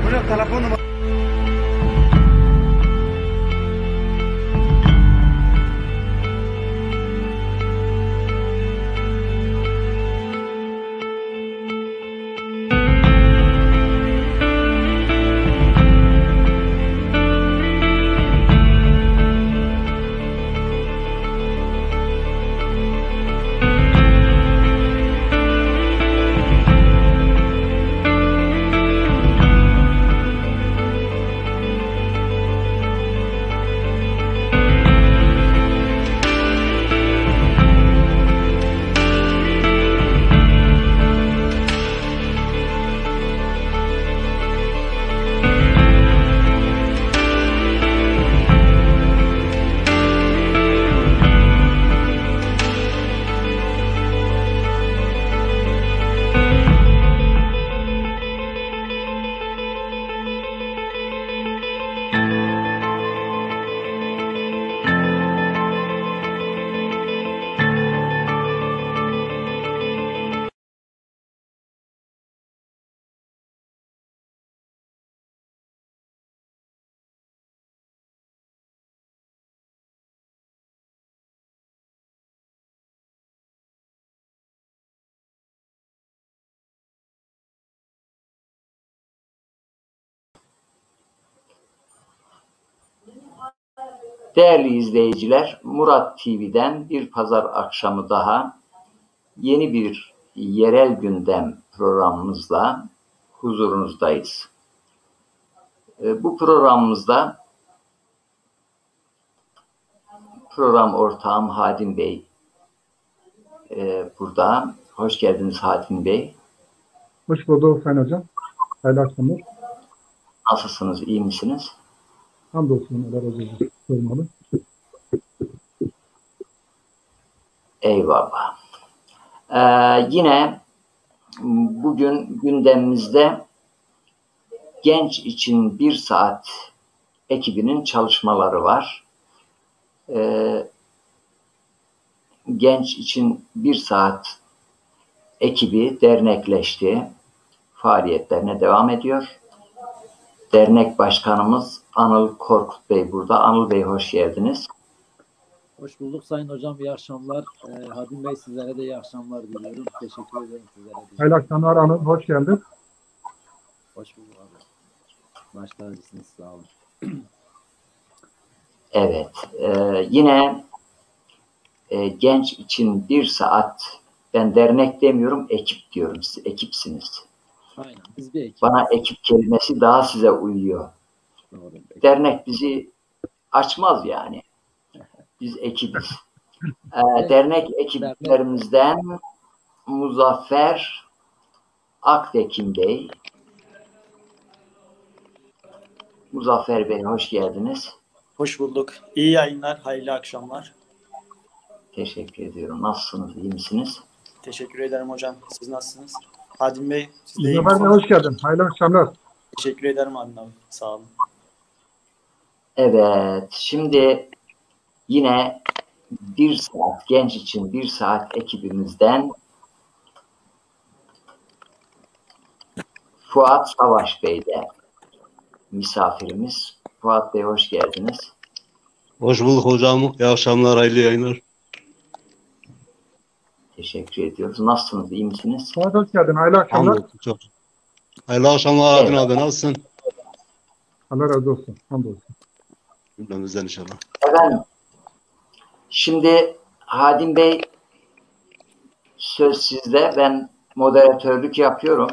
Hocam telefon numarası. Değerli izleyiciler, Murat TV'den bir pazar akşamı daha yeni bir yerel gündem programımızla huzurunuzdayız. Bu programımızda program ortağım Hadim Bey burada. Hoş geldiniz Hadim Bey. Hoş bulduk Sayın Hocam. Hayırlı akşamlar. Nasılsınız, iyi misiniz? Hamdolsun. Allah razı olsun. Sormalı. Eyvallah. Yine bugün gündemimizde Genç için bir saat ekibinin çalışmaları var. Genç için bir saat ekibi dernekleşti. Faaliyetlerine devam ediyor. Dernek başkanımız Anıl Korkut Bey burada. Anıl Bey hoş geldiniz. Hoş bulduk Sayın Hocam. İyi akşamlar. Hadim Bey sizlere de iyi akşamlar diliyorum. Teşekkür ederim sizlere de. Hayırlı akşamlar Anıl. Hoş geldin. Hoş bulduk abi. Başta acısınız. Sağ olun. Evet. Yine genç için bir saat, ben dernek demiyorum, ekip diyorum. Siz ekipsiniz. Aynen. Biz bir ekip. Bana ekip kelimesi daha size uyuyor. Doğru. Dernek bizi açmaz yani. Biz ekibiz. Dernek ekiplerimizden Muzaffer Aktekin Bey. Muzaffer Bey hoş geldiniz. Hoş bulduk. İyi yayınlar, hayırlı akşamlar. Teşekkür ediyorum. Nasılsınız, iyi misiniz? Teşekkür ederim hocam. Siz nasılsınız? Hadim Bey, siz de iyi Muzaffer Bey misiniz? hoş geldin. Hayırlı akşamlar. Teşekkür ederim Hadim abi. Sağ olun. Evet, şimdi yine bir saat, genç için bir saat ekibimizden Fuat Savaş Bey de misafirimiz. Fuat Bey hoş geldiniz. Hoş bulduk hocam. İyi akşamlar, hayırlı yayınlar. Teşekkür ediyoruz. Nasılsınız, iyi misiniz? Fuat hoş geldin. Hayırlı akşamlar. Hamdolsun çok. Hayırlı akşamlar Adın Evet. abi, nasılsın? Allah razı olsun. Hamdolsun. Cümlemizden inşallah. Efendim, şimdi Hadim Bey söz sizde. Ben moderatörlük yapıyorum.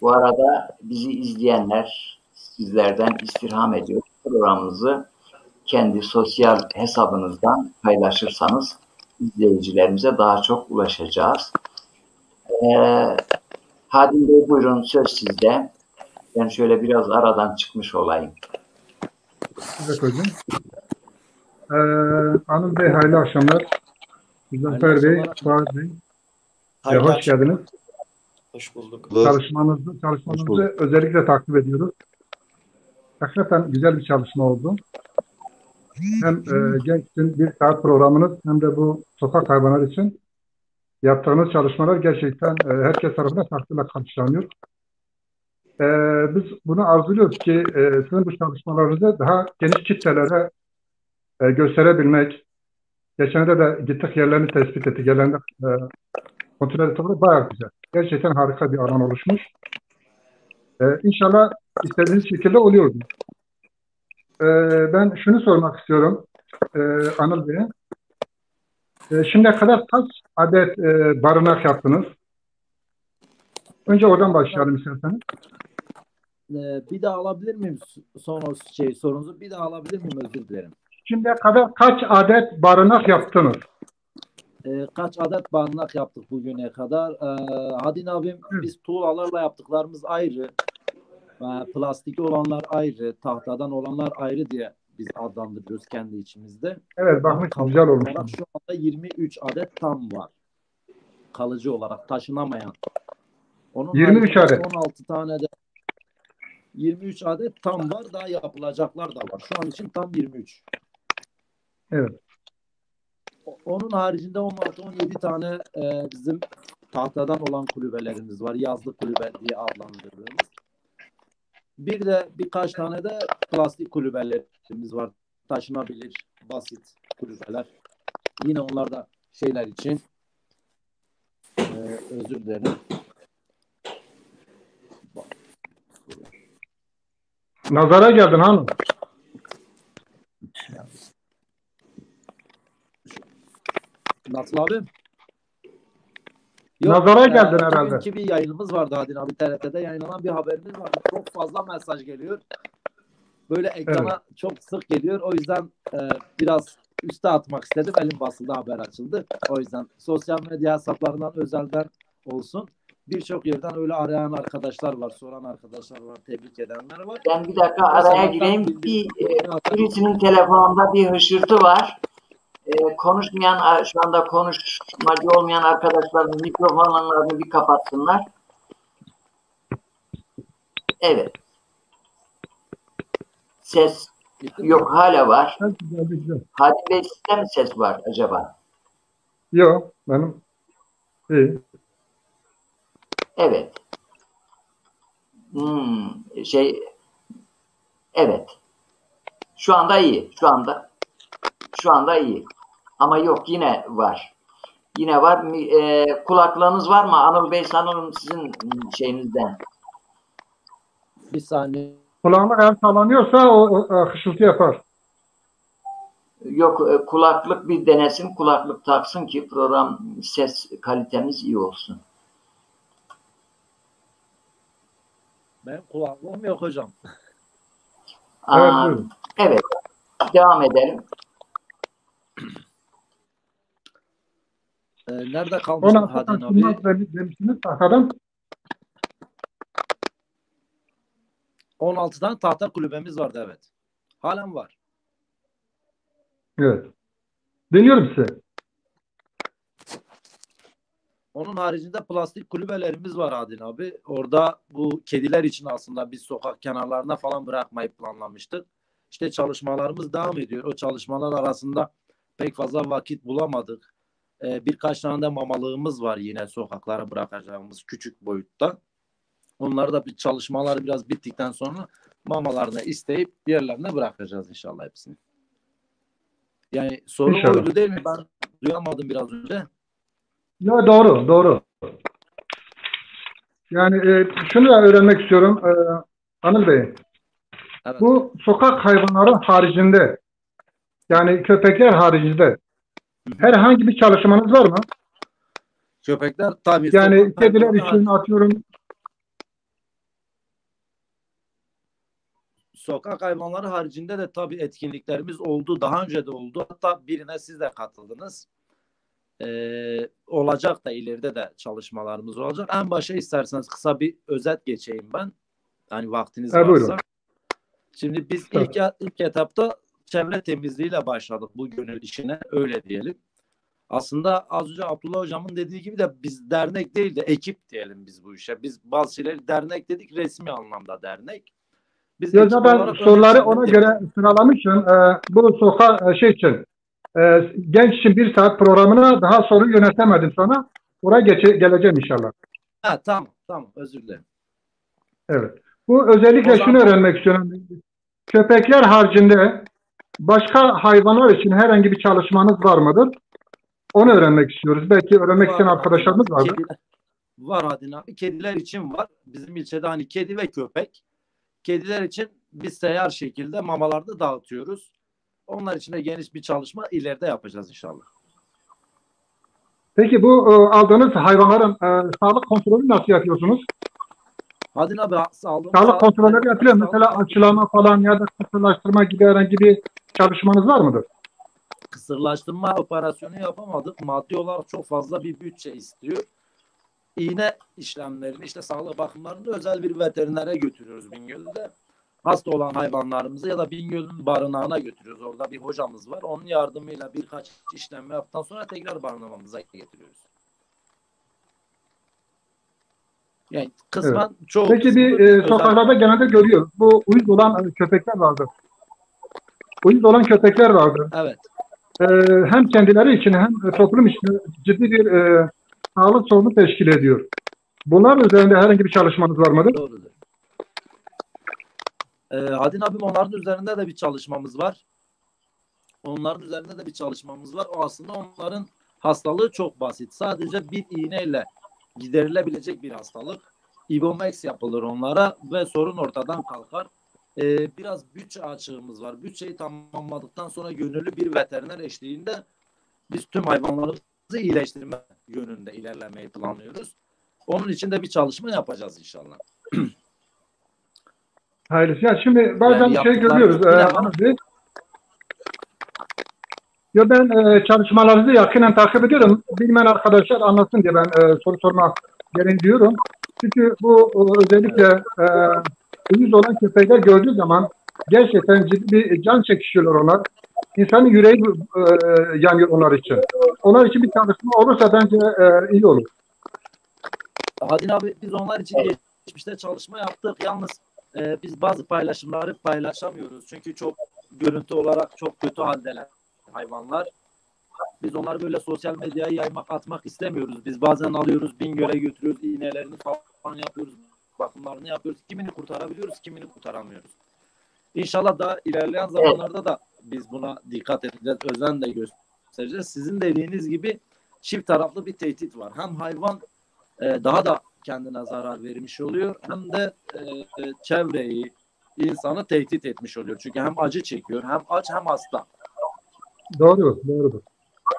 Bu arada bizi izleyenler sizlerden istirham ediyor. Programımızı kendi sosyal hesabınızdan paylaşırsanız izleyicilerimize daha çok ulaşacağız. Hadim Bey buyurun, söz sizde. Ben şöyle biraz aradan çıkmış olayım. Evet hocam. Anıl Bey hayırlı akşamlar. Muzaffer Bey, Fuat Bey. Hayırlı Hoş akşamlar. geldiniz. Hoş bulduk. Çalışmanızı özellikle takip ediyoruz. Hakikaten güzel bir çalışma oldu. Hem genç için bir saat programınız hem de bu sokak hayvanları için yaptığınız çalışmalar gerçekten herkes tarafından takdirle karşılanıyor. Biz bunu arzuluyoruz ki sizin bu çalışmalarınızı daha geniş kitlelere gösterebilmek. Geçende de gittik, yerlerini tespit ettik. Yerlerinde kontrol ettik. Bayağı güzel. Gerçekten harika bir alan oluşmuş. İnşallah istediğiniz şekilde oluyor. Ben şunu sormak istiyorum Anıl Bey'e. Şimdiye kadar kaç adet barınak yaptınız? Önce oradan başlayalım isterseniz. Bir daha alabilir miyim son o sorunuzu? Bir daha alabilir miyim? Özür dilerim. Şimdiye kadar kaç adet barınak yaptınız? Kaç adet barınak yaptık bugüne kadar? Hadin abim, biz tuğlalarla yaptıklarımız ayrı. Plastik olanlar ayrı, tahtadan olanlar ayrı diye biz adlandırıyoruz kendi içimizde. Evet, bakmışsın, güzel olmuş. Şu anda 23 adet tam var. Kalıcı olarak taşınamayan. Onun 23 adet. 16 tane de 23 adet tam var. Daha yapılacaklar da var. Şu an için tam 23. Evet. Onun haricinde 16-17 tane bizim tahtadan olan kulübelerimiz var. Yazlık kulübe diye adlandırıyoruz. Bir de birkaç tane de plastik kulübelerimiz var. Taşınabilir, basit kulübeler. Yine onlar da şeyler için özür dilerim. Nazara geldin hanım. Nasıl abi? Nazara geldin herhalde. Bugünkü bir yayınımız vardı Hadin abi. TRT'de yayınlanan bir haberimiz vardı. Çok fazla mesaj geliyor. Böyle ekrana çok sık geliyor. O yüzden biraz üste atmak istedim. Elim basıldı, haber açıldı. O yüzden sosyal medya hesaplarından özelden olsun. Birçok yerden öyle arayan arkadaşlar var, soran arkadaşlar var, tebrik edenler var. Ben bir dakika araya gireyim. Birisinin telefonunda bir hışırtı var. Konuşmayan, şu anda konuşmacı olmayan arkadaşların mikrofonlarını bir kapatsınlar. Evet. Ses yok, hala var. Hadi Bey, sizde mi ses var acaba? Yok, benim iyi. Evet. Evet. Şu anda iyi. Şu anda iyi. Ama yok, yine var. Yine var. Kulaklığınız var mı? Anıl Bey, sanırım sizin şeyinizden. Bir saniye. Kulağına eğer sallanıyorsa o hışıltı yapar. Yok, kulaklık bir denesin. Kulaklık taksın ki program ses kalitemiz iyi olsun. Benim kulaklığım yok hocam. Evet, evet. Devam edelim. Nerede kalmıştık Hadin abi? Demiştiniz tahtadan. 16 tane tahta kulübemiz vardı, evet. Halen var. Evet. Dinliyorum size. Onun haricinde plastik kulübelerimiz var Adil abi. Orada bu kediler için aslında biz sokak kenarlarına falan bırakmayı planlamıştık. İşte çalışmalarımız devam ediyor. O çalışmalar arasında pek fazla vakit bulamadık. Birkaç tane de mamalığımız var yine sokaklara bırakacağımız küçük boyutta. Onları da bir çalışmalar biraz bittikten sonra mamalarını isteyip yerlerine bırakacağız inşallah hepsini. Yani soru İnşallah. oydu değil mi? Ben duyamadım biraz önce. Ya doğru. Yani şunu da öğrenmek istiyorum Anıl Bey. Evet. Bu sokak hayvanları haricinde, yani köpekler haricinde herhangi bir çalışmanız var mı? Köpekler tabii. Yani kediler için atıyorum. Sokak hayvanları haricinde de tabii etkinliklerimiz oldu. Daha önce de oldu. Hatta birine siz de katıldınız. Olacak da ileride de çalışmalarımız olacak. En başa isterseniz kısa bir özet geçeyim ben. Hani vaktiniz varsa. Buyurun. Şimdi biz Tabii. ilk etapta çevre temizliğiyle başladık bu gönül işine, öyle diyelim. Aslında az önce Abdullah hocamın dediği gibi de biz dernek değil de ekip diyelim biz bu işe. Biz bazı şeyleri dernek dedik, resmi anlamda dernek. Biz Ya ben soruları ona göre sıralamışım. Bu sokak için genç için bir saat programına daha soru yönetemedim sana. Oraya geleceğim inşallah. Ha, tamam özür dilerim. Evet. Bu özellikle O şunu zaman öğrenmek istiyorum. Köpekler haricinde başka hayvanlar için herhangi bir çalışmanız var mıdır? Onu öğrenmek istiyoruz. Belki öğrenmek isteyen var Adil abi. arkadaşlarımız vardır. Var Adil abi. Kediler için var. Bizim ilçede hani kedi ve köpek. Kediler için biz seyyar şekilde mamalarda dağıtıyoruz. Onlar için de geniş bir çalışma ileride yapacağız inşallah. Peki bu aldığınız hayvanların sağlık kontrolü nasıl yapıyorsunuz? Adil abi sağlığımız Sağlık kontrolleri hayvanların yapılıyor mu? sağlık Mesela aşılama falan ya da kısırlaştırma gibi herhangi bir çalışmanız var mıdır? kısırlaştırma operasyonu yapamadık. Maddi olarak çok fazla bir bütçe istiyor. İğne işlemlerini işte sağlık bakımlarını özel bir veterinere götürüyoruz Bingöl'de. Hasta olan hayvanlarımızı ya da Bingöl'ün barınağına götürüyoruz. Orada bir hocamız var. Onun yardımıyla birkaç işlem yaptıktan sonra tekrar barınağımıza getiriyoruz. Yani Evet. kısmen çoğu Peki kısmı bir biz özel. sokaklarda genelde görüyoruz. Bu uyuz olan köpekler vardır. Uyuz olan köpekler vardır. Evet. Hem kendileri için hem toplum için ciddi bir sağlık sorunu teşkil ediyor. Bunlar üzerinde herhangi bir çalışmanız var mıdır? Doğrudur. Adin abim onların üzerinde de bir çalışmamız var. Onların üzerinde de bir çalışmamız var. O aslında onların hastalığı çok basit. Sadece bir iğneyle giderilebilecek bir hastalık. İbomax yapılır onlara ve sorun ortadan kalkar. Biraz bütçe açığımız var. Bütçeyi tamamladıktan sonra gönüllü bir veteriner eşliğinde biz tüm hayvanlarımızı iyileştirme yönünde ilerlemeyi planlıyoruz. Onun için de bir çalışma yapacağız inşallah. Hayırlısı. Ya şimdi bazen Yani görüyoruz. yaptıklarımız Ya ben çalışmalarınızı yakinen takip ediyorum. Bilmeyen arkadaşlar anlasın diye ben soru sormak gereğini diyorum. Çünkü bu özellikle uyuz olan köpekler gördüğü zaman gerçekten ciddi bir can çekişiyorlar onlar. İnsanın yüreği yanıyor onlar için. Onlar için bir çalışma olursa bence iyi olur. Adil abi biz onlar için geçmişte çalışma yaptık. Yalnız biz bazı paylaşımları paylaşamıyoruz. Çünkü çok görüntü olarak çok kötü haldeler hayvanlar. Biz onları böyle sosyal medyaya yaymak, atmak istemiyoruz. Biz bazen alıyoruz, Bingöl'e götürüyoruz, iğnelerini falan yapıyoruz, bakımlarını yapıyoruz. Kimini kurtarabiliyoruz, kimini kurtaramıyoruz. İnşallah daha ilerleyen zamanlarda da biz buna dikkat edeceğiz, özen de göstereceğiz. Sizin dediğiniz gibi çift taraflı bir tehdit var. Hem hayvan daha da kendine zarar vermiş oluyor, hem de çevreyi, insanı tehdit etmiş oluyor. Çünkü hem acı çekiyor, hem aç hem hasta. Doğru, doğrudur.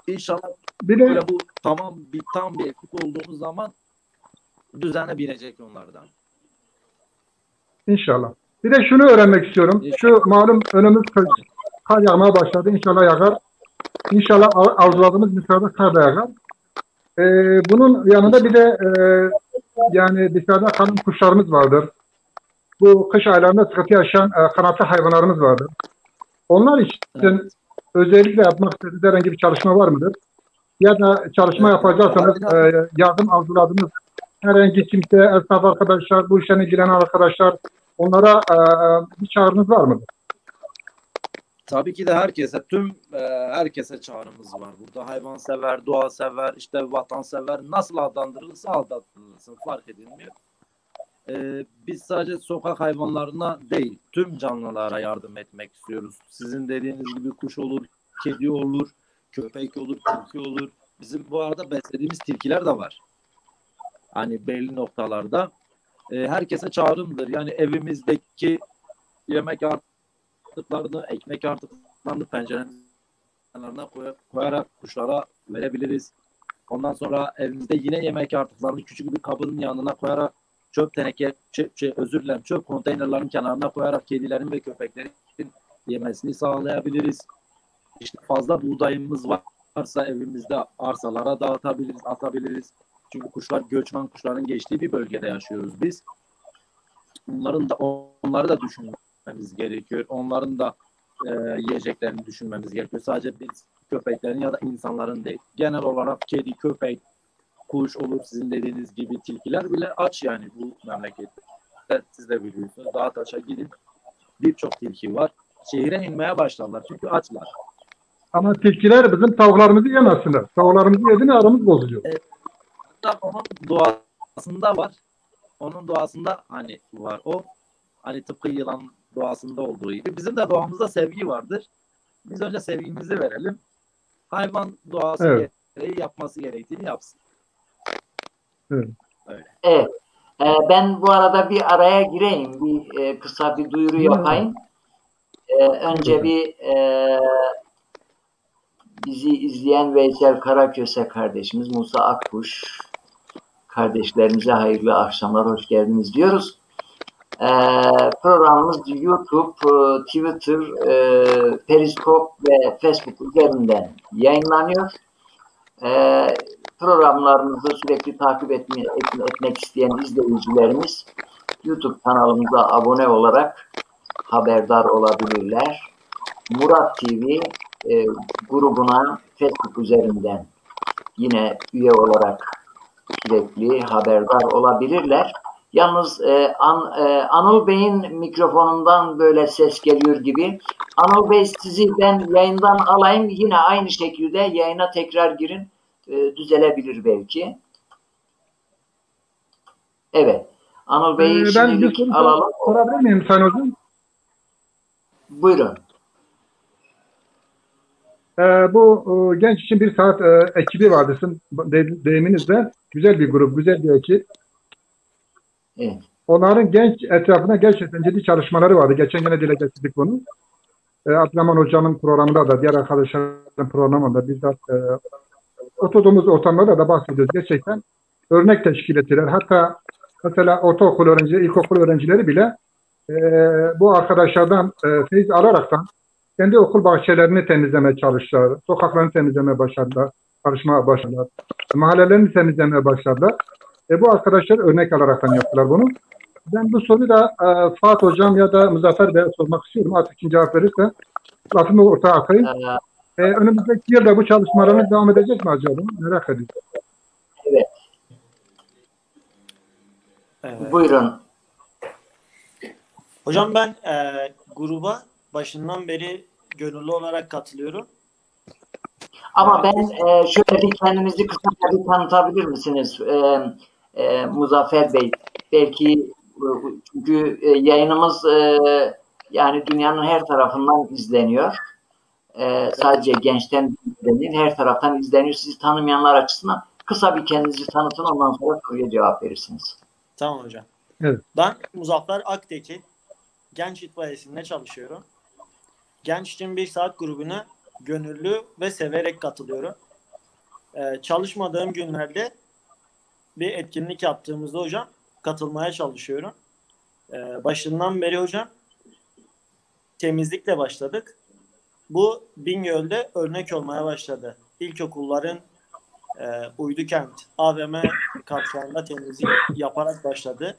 İnşallah Bir de böyle bu tam bir ekip olduğumuz zaman düzene binecek onlardan. İnşallah. Bir de şunu öğrenmek istiyorum. Şu malum önümüz kar yağmaya başladı. İnşallah yağar. İnşallah arzuladığımız miktarda kar da yağar. Bunun yanında bir de yani dışarıda kalan kuşlarımız vardır. Bu kış aylarında sıkıntı yaşayan kanatlı hayvanlarımız vardır. Onlar için özellikle yapmak istediğiniz herhangi bir çalışma var mıdır? Ya da çalışma yapacaksanız yardım arzuladığınız herhangi kimse, esnaf arkadaşlar, bu işten ilgilenen arkadaşlar, onlara bir çağrınız var mıdır? Tabii ki de herkese çağrımız var. Burada hayvansever, doğasever, işte vatansever nasıl adlandırılırsa adlandırılsın fark edilmiyor. Biz sadece sokak hayvanlarına değil, tüm canlılara yardım etmek istiyoruz. Sizin dediğiniz gibi kuş olur, kedi olur, köpek olur, tilki olur. Bizim bu arada beslediğimiz tilkiler de var. Hani belli noktalarda. Herkese çağrımdır. Yani evimizdeki yemek artıklarını, ekmek artıklarını pencerenin kenarına koyarak kuşlara verebiliriz. Ondan sonra evimizde yine yemek artıklarını küçük bir kabının yanına koyarak çöp konteynerlerin kenarına koyarak kedilerin ve köpeklerin yemesini sağlayabiliriz. İşte fazla buğdayımız varsa evimizde arsalara dağıtabiliriz, atabiliriz. Çünkü göçmen kuşların geçtiği bir bölgede yaşıyoruz biz. Onları da düşünmemiz gerekiyor. Onların da yiyeceklerini düşünmemiz gerekiyor. Sadece biz köpeklerin ya da insanların değil. Genel olarak kedi, köpek, kuş olur sizin dediğiniz gibi tilkiler bile aç yani bu memlekette. Siz de biliyorsunuz. Dağa taşa gidin. Birçok tilki var. Şehire inmeye başladılar. Çünkü açlar. Ama tilkiler bizim tavuklarımızı yemezsinler. Tavuklarımızı yedi mi aramız bozuluyor. Onun doğasında var. onun doğasında hani var o. Hani tıpkı yılan doğasında olduğu gibi. Bizim de doğamızda sevgi vardır. Biz önce sevgimizi verelim. Hayvan doğası Evet. gereği yapması gerektiğini yapsın. Evet. Öyle. Evet. Ben bu arada bir araya gireyim. Kısa bir duyuru yapayım. Önce bizi izleyen Veysel Karaköse kardeşimiz, Musa Akkuş kardeşlerimize hayırlı akşamlar, hoş geldiniz diyoruz. Programımız YouTube, Twitter, Periskop ve Facebook üzerinden yayınlanıyor. Programlarımızı sürekli takip etmek isteyen izleyicilerimiz YouTube kanalımıza abone olarak haberdar olabilirler. Murat TV grubuna Facebook üzerinden yine üye olarak sürekli haberdar olabilirler. Yalnız Anıl Bey'in mikrofonundan böyle ses geliyor gibi. Anıl Bey, sizi ben yayından alayım. Yine aynı şekilde yayına tekrar girin. Düzelebilir belki. Evet. Anıl Bey'i şimdilik alalım. Sorabilir miyim Sayın Hocam? Buyurun. Bu genç için bir saat ekibi vardı. Sizin deyiminizde. Güzel bir grup, güzel bir ekip. Evet. Onların genç etrafında gerçekten ciddi çalışmaları vardı. Geçen yine dile getirdik bunu. Abdurrahman Hocam'ın programında da, diğer arkadaşların programında bizzat oturduğumuz ortamlarda da bahsediyoruz. Gerçekten örnek teşkil ettiler. Hatta mesela ortaokul öğrencileri, ilkokul öğrencileri bile bu arkadaşlardan feyiz alaraktan kendi okul bahçelerini temizlemeye çalıştılar. Sokaklarını temizlemeye başladılar. Çalışmaya başladılar. Mahallelerini temizlemeye başladılar. Bu arkadaşlar örnek alaraktan yaptılar bunu. Ben bu soruyu da Fatih Hocam ya da Muzaffer Bey'e sormak istiyorum. Artık kim cevap verirse lafımı ortaya atayım. Önümüzdeki yılda bu çalışmalarımız devam edecek mi acaba? Merak ediyorum. Evet. Buyurun. Hocam ben gruba başından beri gönüllü olarak katılıyorum. Ama ben şöyle bir kendinizi kısaca bir tanıtabilir misiniz Muzaffer Bey? Belki çünkü yayınımız yani dünyanın her tarafından izleniyor. Sadece gençten izleniyor, her taraftan izleniyor. Sizi tanımayanlar açısından kısa bir kendinizi tanıtın, ondan sonra soruya cevap verirsiniz. Tamam hocam. Evet. Ben Muzaffer Aktekin, Genç İtfaiyesi'nde çalışıyorum. Genç için bir saat grubuna gönüllü ve severek katılıyorum. Çalışmadığım günlerde bir etkinlik yaptığımızda hocam katılmaya çalışıyorum. Başından beri hocam temizlikle başladık. Bu Bingöl'de örnek olmaya başladı. İlkokulların Uydukent AVM kavşağında temizlik yaparak başladı.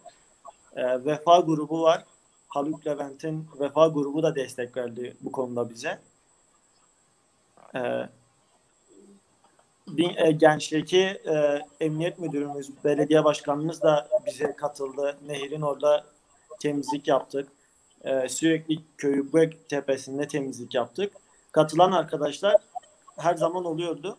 Vefa grubu var. Haluk Levent'in Vefa grubu da destek verdi bu konuda bize. Gençteki emniyet müdürümüz, belediye başkanımız da bize katıldı. Nehir'in orada temizlik yaptık. Sürekli köyü Bek tepesinde temizlik yaptık. Katılan arkadaşlar her zaman oluyordu.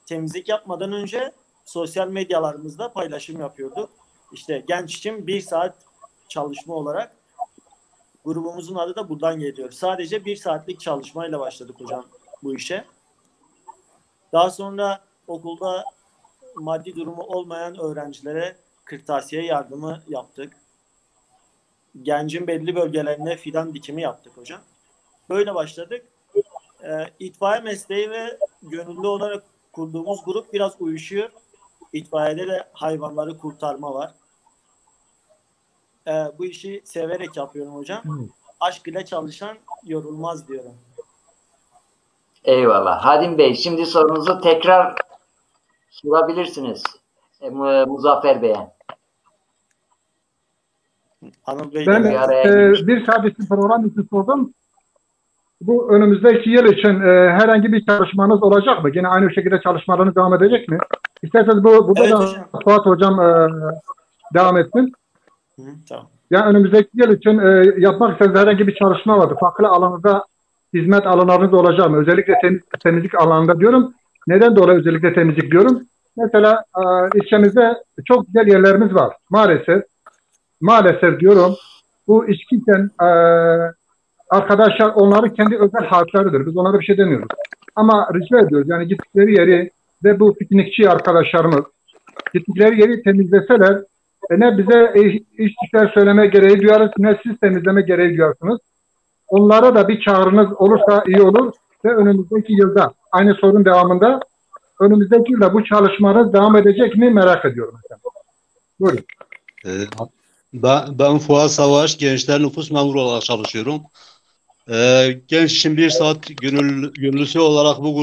Temizlik yapmadan önce sosyal medyalarımızda paylaşım yapıyorduk. İşte genç için bir saat çalışma olarak grubumuzun adı da buradan geliyor. Sadece bir saatlik çalışmayla başladık hocam bu işe. Daha sonra okulda maddi durumu olmayan öğrencilere kırtasiye yardımı yaptık. Gencin belli bölgelerine fidan dikimi yaptık hocam. Böyle başladık. İtfaiye mesleği ve gönüllü olarak kurduğumuz grup biraz uyuşuyor. İtfaiyede de hayvanları kurtarma var. Bu işi severek yapıyorum hocam. Aşk ile çalışan yorulmaz diyorum. Eyvallah. Hadim Bey, şimdi sorunuzu tekrar sorabilirsiniz Muzaffer Bey'e. Ben bir saat için program için sordum. Bu önümüzdeki yıl için herhangi bir çalışmanız olacak mı? Yine aynı şekilde çalışmalarınız devam edecek mi? İsterseniz burada evet, da hocam. Fuat Hocam devam etsin. Tamam. Yani önümüzdeki yıl için yapmak istediğiniz herhangi bir çalışma vardı. Farklı alanında hizmet alanlarınız olacak mı? Özellikle temizlik alanında diyorum. Neden dolayı özellikle temizlik diyorum? Mesela ilçemizde çok güzel yerlerimiz var. Maalesef diyorum, bu içkiyken arkadaşlar onların kendi özel haklarıdır. Biz onlara bir şey demiyoruz. Ama rica ediyoruz, yani gittikleri yeri ve bu piknikçi arkadaşlarımız gittikleri yeri temizleseler, ne bize içtikler söyleme gereği duyarız, ne siz temizleme gereği duyarsınız. Onlara da bir çağrınız olursa iyi olur ve önümüzdeki yılda aynı sorun devamında önümüzdeki yılda bu çalışmalar devam edecek mi merak ediyorum. Buyurun. Ben Fuat Savaş, Gençler Nüfus Memuru olarak çalışıyorum. Genç için bir saat gönüllüsü olarak bu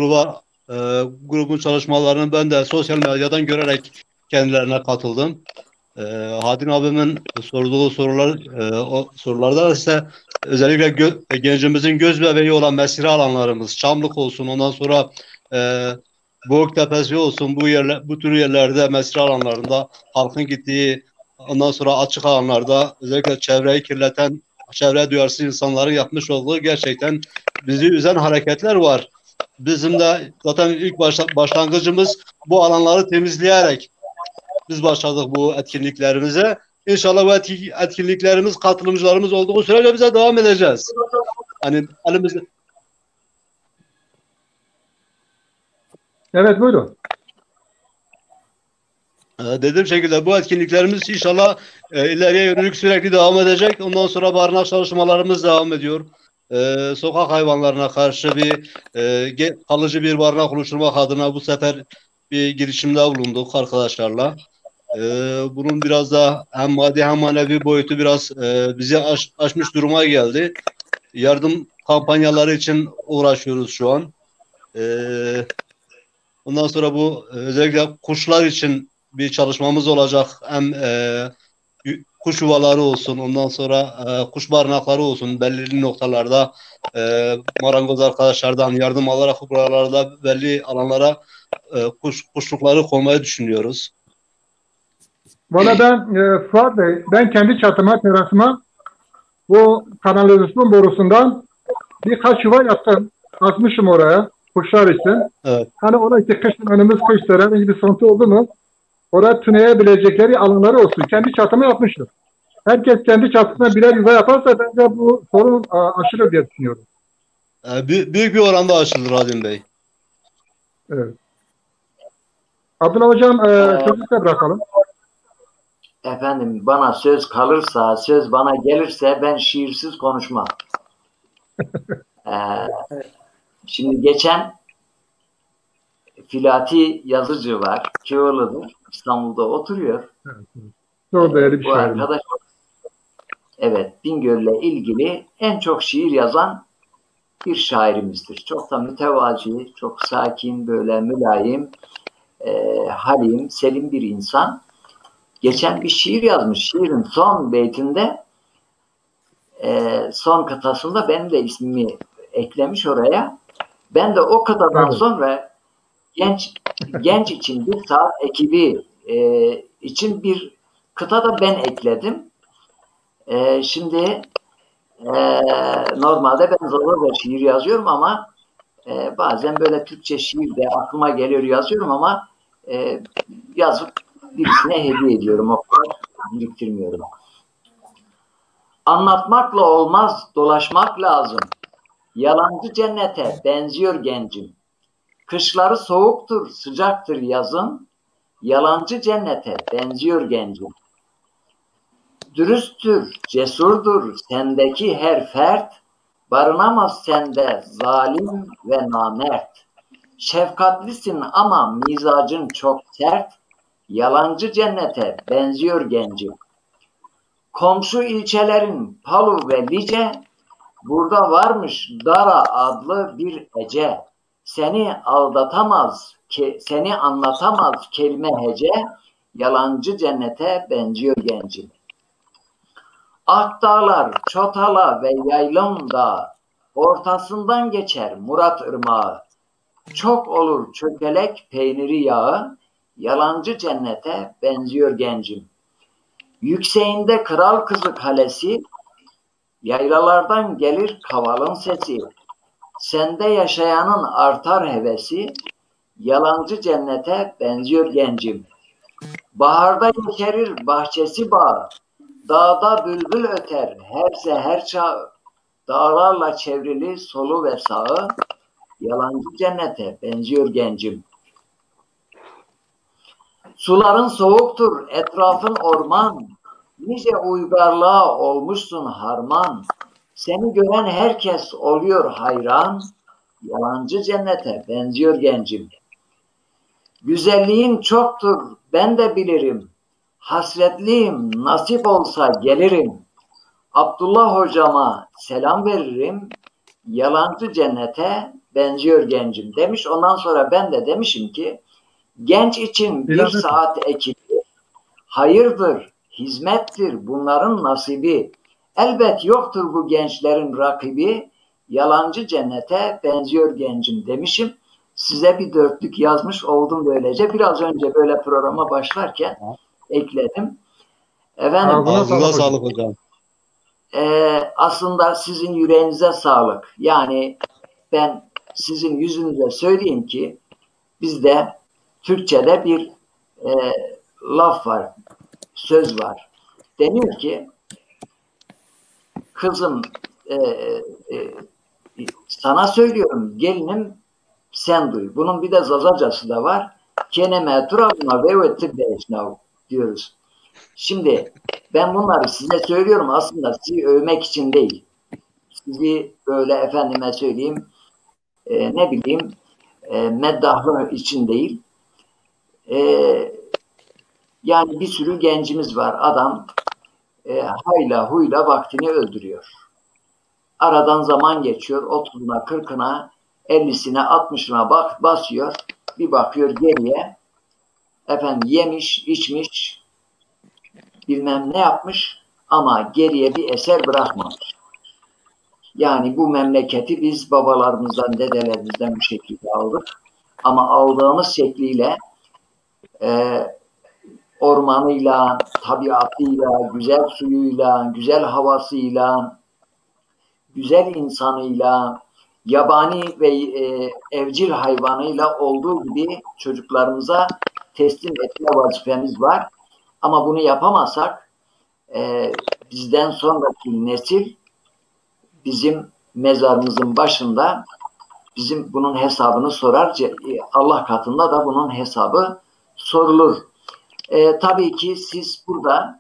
grubun çalışmalarını ben de sosyal medyadan görerek kendilerine katıldım. Hadin abimin sorduğu o sorularda ise özellikle gencimizin göz bebeği olan mesire alanlarımız, Çamlık olsun, ondan sonra Boğuktepesi olsun, bu tür yerlerde, mesire alanlarında halkın gittiği, ondan sonra açık alanlarda özellikle çevreyi kirleten, çevre duyarsız insanların yapmış olduğu gerçekten bizi üzen hareketler var. Bizim de zaten ilk başlangıcımız bu alanları temizleyerek biz başladık bu etkinliklerimize. İnşallah bu etkinliklerimiz, katılımcılarımız olduğu sürece bize devam edeceğiz. Hani elimizde. Evet, buyurun. Dediğim şekilde bu etkinliklerimiz inşallah ileriye yönelik sürekli devam edecek. Ondan sonra barınak çalışmalarımız devam ediyor. Sokak hayvanlarına karşı kalıcı bir barınak oluşturmak adına bu sefer bir girişimde bulunduk arkadaşlarla. Bunun biraz da hem maddi hem manevi boyutu biraz bizi aşmış duruma geldi. Yardım kampanyaları için uğraşıyoruz şu an. Ondan sonra bu özellikle kuşlar için bir çalışmamız olacak. Hem kuş yuvaları olsun, ondan sonra kuş barınakları olsun. Belirli noktalarda marangoz arkadaşlardan yardım alarak buralarda belli alanlara kuşlukları koymayı düşünüyoruz. Valla Fuat Bey, ben kendi çatıma, terasıma bu kanalizasyon borusundan birkaç yuva yaptım. Atmışım oraya kuşlar için. Evet. Hani orası kışın önümüz kıştır. Herhangi bir sıkıntı oldu mu oraya tüneyebilecekleri alanları olsun. Kendi çatıma yapmıştım. Herkes kendi çatısına birer yuva yaparsa bence bu sorun aşılır diye düşünüyorum. Büyük bir oranda aşılır Adem Bey. Evet. Abdullah Hocam sözü size bırakalım. Efendim, bana söz kalırsa, söz bana gelirse ben şiirsiz konuşmam. Şimdi geçen Filati Yazıcı var. Kioğlu'dur. İstanbul'da oturuyor. Evet. Çok değerli bir Bu şair. arkadaş, evet, Bingöl'le ilgili en çok şiir yazan bir şairimizdir. Çok da mütevazi, çok sakin, böyle mülayim, halim, selim bir insan. Geçen bir şiir yazmış. Şiirin son beytinde, son kıtasında benim de ismimi eklemiş oraya. Ben de o kıtadan sonra genç için bir saat ekibi için bir kıta da ben ekledim. Şimdi normalde ben Zazaca şiir yazıyorum ama bazen böyle Türkçe şiir de aklıma geliyor, yazıyorum ama yazıp birisine hediye ediyorum. O kadar biriktirmiyorum. Anlatmakla olmaz, dolaşmak lazım. Yalancı cennete benziyor gencim. Kışları soğuktur, sıcaktır yazın. Yalancı cennete benziyor gencim. Dürüsttür, cesurdur sendeki her fert. Barınamaz sende zalim ve namert. Şefkatlisin ama mizacın çok sert. Yalancı cennete benziyor gencim. Komşu ilçelerin Palu ve Lice, burada varmış Dara adlı bir Ece. Seni aldatamaz, seni anlatamaz kelime hece. Yalancı cennete benziyor gencim. Akdağlar, Çotala ve Yaylım Dağı, ortasından geçer Murat Irmağı. Çok olur çökelek peyniri yağı, yalancı cennete benziyor gencim. Yükseğinde Kral Kızı Kalesi, yaylalardan gelir kavalın sesi. Sende yaşayanın artar hevesi, Yalancı cennete benziyor gencim. Baharda yeşerir bahçesi bağ. Dağda bülbül öter her seher çağı. Dağlarla çevrili solu ve sağı. Yalancı cennete benziyor gencim. Suların soğuktur, etrafın orman. Nice uygarlığa olmuşsun harman. Seni gören herkes oluyor hayran. Yalancı cennete benziyor gencim. Güzelliğin çoktur, ben de bilirim. Hasretliyim, nasip olsa gelirim. Abdullah hocama selam veririm. Yalancı cennete benziyor gencim demiş. Ondan sonra ben de demişim ki genç için bir saat ekili hayırdır, hizmettir bunların nasibi. Elbet yoktur bu gençlerin rakibi. Yalancı cennete benziyor gencim demişim. Size bir dörtlük yazmış oldum böylece. Biraz önce böyle programa başlarken ekledim. Efendim, ağzına sağlık hocam. Aslında sizin yüreğinize sağlık. Yani ben sizin yüzünüze söyleyeyim ki bizde Türkçe'de bir laf var, söz var. Deniyor ki kızım sana söylüyorum gelinim sen duy. Bunun bir de Zazacası da var. Keneme turabına ve ötü değişnav diyoruz. Şimdi ben bunları size söylüyorum aslında sizi övmek için değil. Sizi böyle efendime söyleyeyim ne bileyim meddahlı için değil. Yani bir sürü gencimiz var. Adam hayla huyla vaktini öldürüyor. Aradan zaman geçiyor. 30'una, 40'ına, 50'sine, 60'ına basıyor. Bir bakıyor geriye. Efendim yemiş, içmiş, bilmem ne yapmış ama geriye bir eser bırakmamış. Yani bu memleketi biz babalarımızdan, dedelerimizden bu şekilde aldık. Ama aldığımız şekliyle ormanıyla, tabiatıyla, güzel suyuyla, güzel havasıyla, güzel insanıyla, yabani ve evcil hayvanıyla olduğu gibi çocuklarımıza teslim etme vazifemiz var. Ama bunu yapamazsak bizden sonraki nesil bizim mezarımızın başında bizim bunun hesabını sorar. Allah katında da bunun hesabı sorulur. Tabii ki siz burada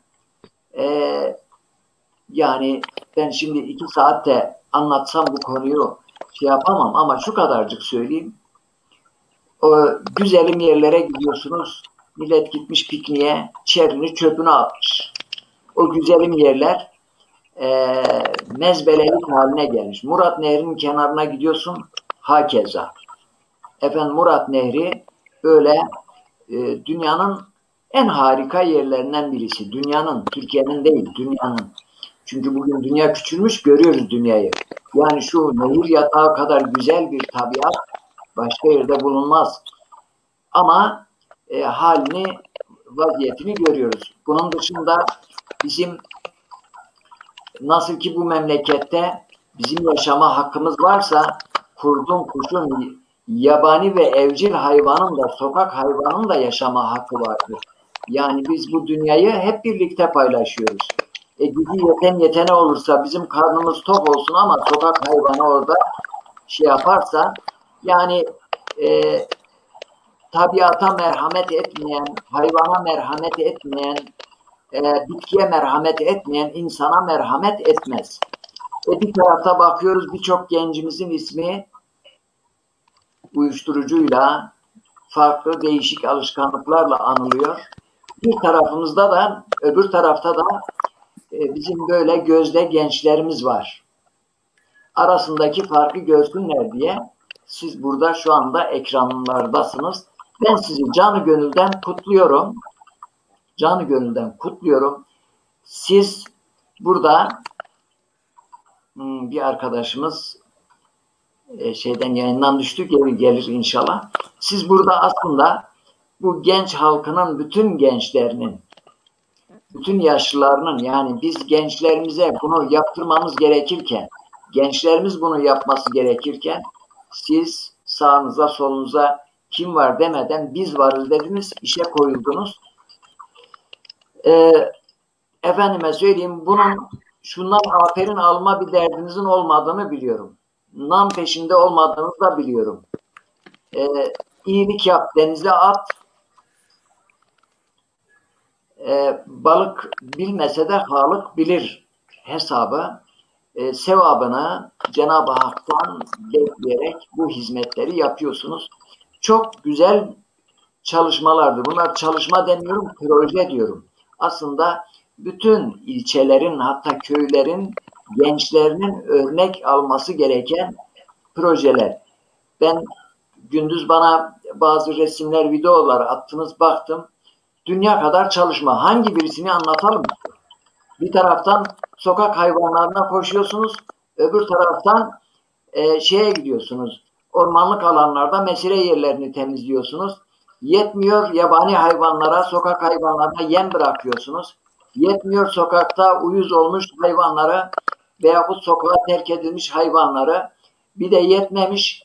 yani ben şimdi 2 saatte anlatsam bu konuyu şey yapamam ama şu kadarcık söyleyeyim. O güzelim yerlere gidiyorsunuz. Millet gitmiş pikniğe, çerini çöpünü atmış. O güzelim yerler mezbelelik haline gelmiş. Murat Nehri'nin kenarına gidiyorsun, hakeza. Efendim Murat Nehri böyle dünyanın en harika yerlerinden birisi. Dünyanın, Türkiye'nin değil, dünyanın. Çünkü bugün dünya küçülmüş, görüyoruz dünyayı. Yani şu nehir yatağı kadar güzel bir tabiat başka yerde bulunmaz. Ama halini, vaziyetini görüyoruz. Bunun dışında bizim nasıl ki bu memlekette bizim yaşama hakkımız varsa kurdun, kuşun, yabani ve evcil hayvanın da, sokak hayvanın da yaşama hakkı vardır. Yani biz bu dünyayı hep birlikte paylaşıyoruz. Gücü yetene olursa bizim karnımız tok olsun ama sokak hayvanı orada şey yaparsa yani tabiata merhamet etmeyen, hayvana merhamet etmeyen, bitkiye merhamet etmeyen insana merhamet etmez. Bir tarafta bakıyoruz birçok gencimizin ismi uyuşturucuyla, farklı değişik alışkanlıklarla anılıyor. Bir tarafımızda da, öbür tarafta da bizim böyle gözde gençlerimiz var. Arasındaki farkı görsünler diye siz burada şu anda ekranlardasınız. Ben sizi canı gönülden kutluyorum. Canı gönülden kutluyorum. Siz burada bir arkadaşımız şeyden yayından düştü, gelir inşallah. Siz burada aslında bu genç halkının bütün gençlerinin, bütün yaşlılarının yani biz gençlerimize bunu yaptırmamız gerekirken, gençlerimiz bunu yapması gerekirken siz sağınıza solunuza kim var demeden biz varız dediniz, işe koyuldunuz. Efendime söyleyeyim, bunun şundan aferin alma bir derdinizin olmadığını biliyorum. Nam peşinde olmadığınızı da biliyorum. İyilik yap, denize at. Balık bilmese de Halık bilir hesabı. Sevabını Cenab-ı Hak'tan bekleyerek bu hizmetleri yapıyorsunuz. Çok güzel çalışmalardır. Bunlar çalışma demiyorum, proje diyorum. Aslında bütün ilçelerin, hatta köylerin gençlerinin örnek alması gereken projeler. Ben gündüz bana bazı resimler, videolar attınız, baktım. Dünya kadar çalışma. Hangi birisini anlatalım? Bir taraftan sokak hayvanlarına koşuyorsunuz, öbür taraftan şeye gidiyorsunuz. Ormanlık alanlarda mesire yerlerini temizliyorsunuz. Yetmiyor, yabani hayvanlara, sokak hayvanlarına yem bırakıyorsunuz. Yetmiyor, sokakta uyuz olmuş hayvanlara veyahut sokağa terk edilmiş hayvanları. Bir de yetmemiş,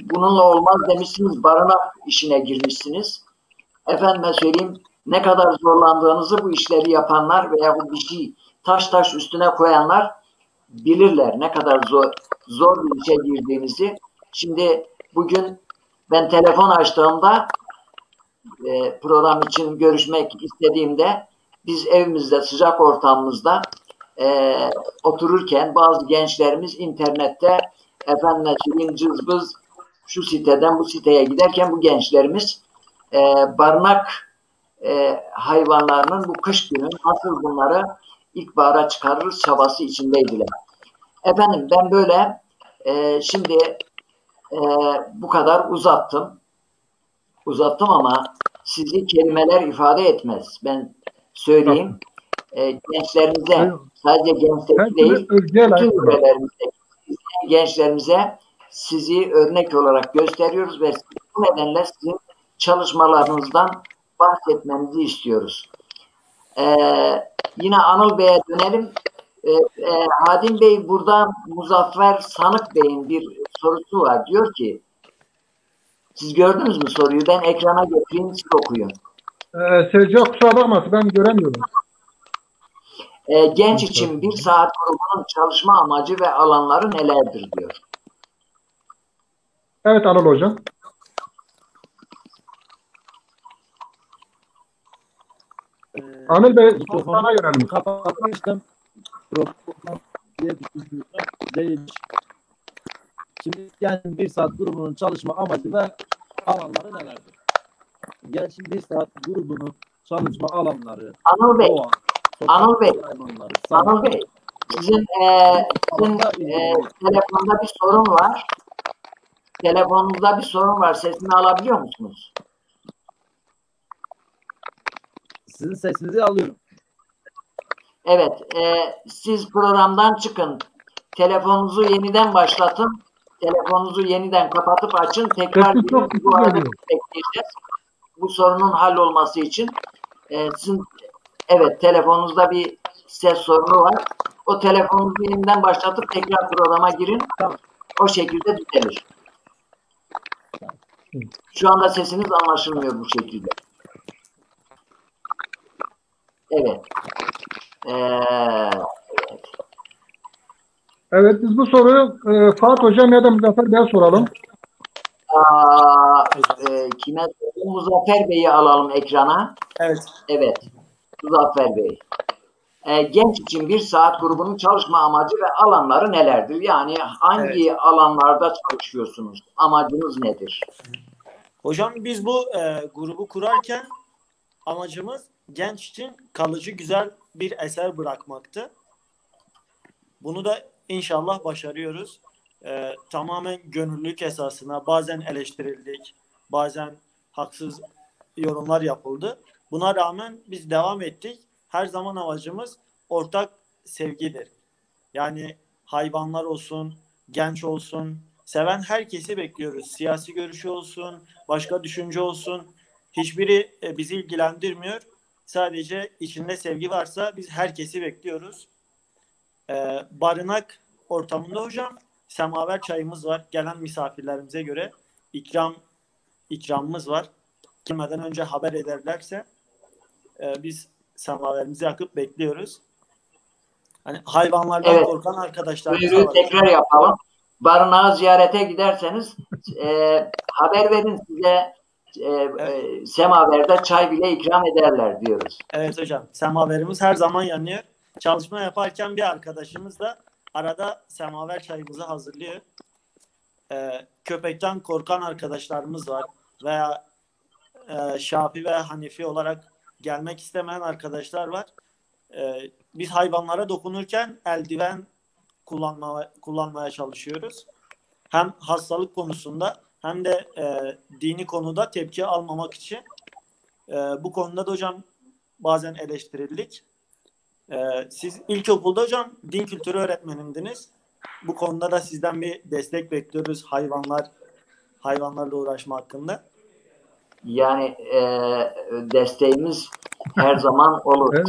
bununla olmaz demişsiniz, barınak işine girmişsiniz. Efendime söyleyeyim, ne kadar zorlandığınızı bu işleri yapanlar veya bu bir şey taş üstüne koyanlar bilirler ne kadar zor bir işe girdiğinizi. Şimdi bugün ben telefon açtığımda program için görüşmek istediğimde biz evimizde, sıcak ortamımızda otururken bazı gençlerimiz internette efendime söyleyeyim cızbız şu siteden bu siteye giderken bu gençlerimiz barınak hayvanlarının bu kış günü nasıl bunları ilkbahara çıkarırız çabası içindeydiler. Efendim ben böyle şimdi bu kadar uzattım ama sizi kelimeler ifade etmez. Ben söyleyeyim. Gençlerimize, sadece gençler değil, bütün ülkelerimizdeki gençlerimize sizi örnek olarak gösteriyoruz ve bu nedenle sizin çalışmalarınızdan bahsetmenizi istiyoruz. Yine Anıl Bey'e dönelim. Hadim Bey, burada Muzaffer Sanık Bey'in bir sorusu var. Diyor ki, siz gördünüz mü soruyu? Ben ekrana getireyim, siz okuyun. Seyirci kusura bakmasın, ben göremiyorum. Genç için bir saat grubunun çalışma amacı ve alanları nelerdir diyor. Evet Anıl Hocam. Anıl Bey, sana yönelim. Kapatmıştım. Değilmiş. Şimdi yani bir saat grubunun çalışma amacı ve alanları nelerdir? Gençin bir saat grubunun çalışma alanları. Anıl Bey, Anıl Bey, hayvanları, Anıl Bey, sizin telefonda bir sorun var. Telefonunuzda bir sorun var. Sesini alabiliyor musunuz? Sizin sesinizi alıyorum. Evet, siz programdan çıkın. Telefonunuzu yeniden başlatın. Telefonunuzu yeniden kapatıp açın. Tekrar bu arada bekleyeceğiz. Bu sorunun hallolması için. Sizin evet telefonunuzda bir ses sorunu var. O telefonunuzu yeniden başlatıp tekrar programa girin. Tamam. O şekilde düzelir. Şu anda sesiniz anlaşılmıyor bu şekilde. Evet. Evet, biz bu soruyu Fuat Hocam ya da Muzaffer Bey'e soralım. Kime? Muzaffer Bey'i alalım ekrana. Evet. Evet. Muzaffer Bey. Genç için bir saat grubunun çalışma amacı ve alanları nelerdir? Yani hangi alanlarda çalışıyorsunuz? Amacınız nedir? Hocam biz bu grubu kurarken amacımız genç için kalıcı güzel bir eser bırakmaktı. Bunu da inşallah başarıyoruz. Tamamen gönüllülük esasına bazen eleştirildik, bazen haksız yorumlar yapıldı. Buna rağmen biz devam ettik. Her zaman amacımız ortak sevgidir. Yani hayvanlar olsun, genç olsun, seven herkesi bekliyoruz. Siyasi görüşü olsun, başka düşünce olsun. Hiçbiri bizi ilgilendirmiyor. Sadece içinde sevgi varsa biz herkesi bekliyoruz. Barınak ortamında hocam semaver çayımız var. Gelen misafirlerimize göre ikram ikramımız var. Girmeden önce haber ederlerse biz semaverimizi yakıp bekliyoruz. Hani hayvanlardan Evet. korkan arkadaşlarımız da Duyuruyu var. tekrar yapalım. Barınağa ziyarete giderseniz haber verin, size semaverde çay bile ikram ederler diyoruz. Evet hocam. Semaverimiz her zaman yanıyor. Çalışma yaparken bir arkadaşımız da arada semaver çayımızı hazırlıyor. Köpekten korkan arkadaşlarımız var. Veya Şafi ve Hanifi olarak gelmek istemeyen arkadaşlar var. Biz hayvanlara dokunurken eldiven kullanmaya çalışıyoruz. Hem hastalık konusunda hem de dini konuda tepki almamak için. Bu konuda da hocam bazen eleştirildik. Siz ilkokulda hocam din kültürü öğretmenindiniz. Bu konuda da sizden bir destek bekliyoruz hayvanlarla uğraşma hakkında. Yani desteğimiz her zaman olur. Evet.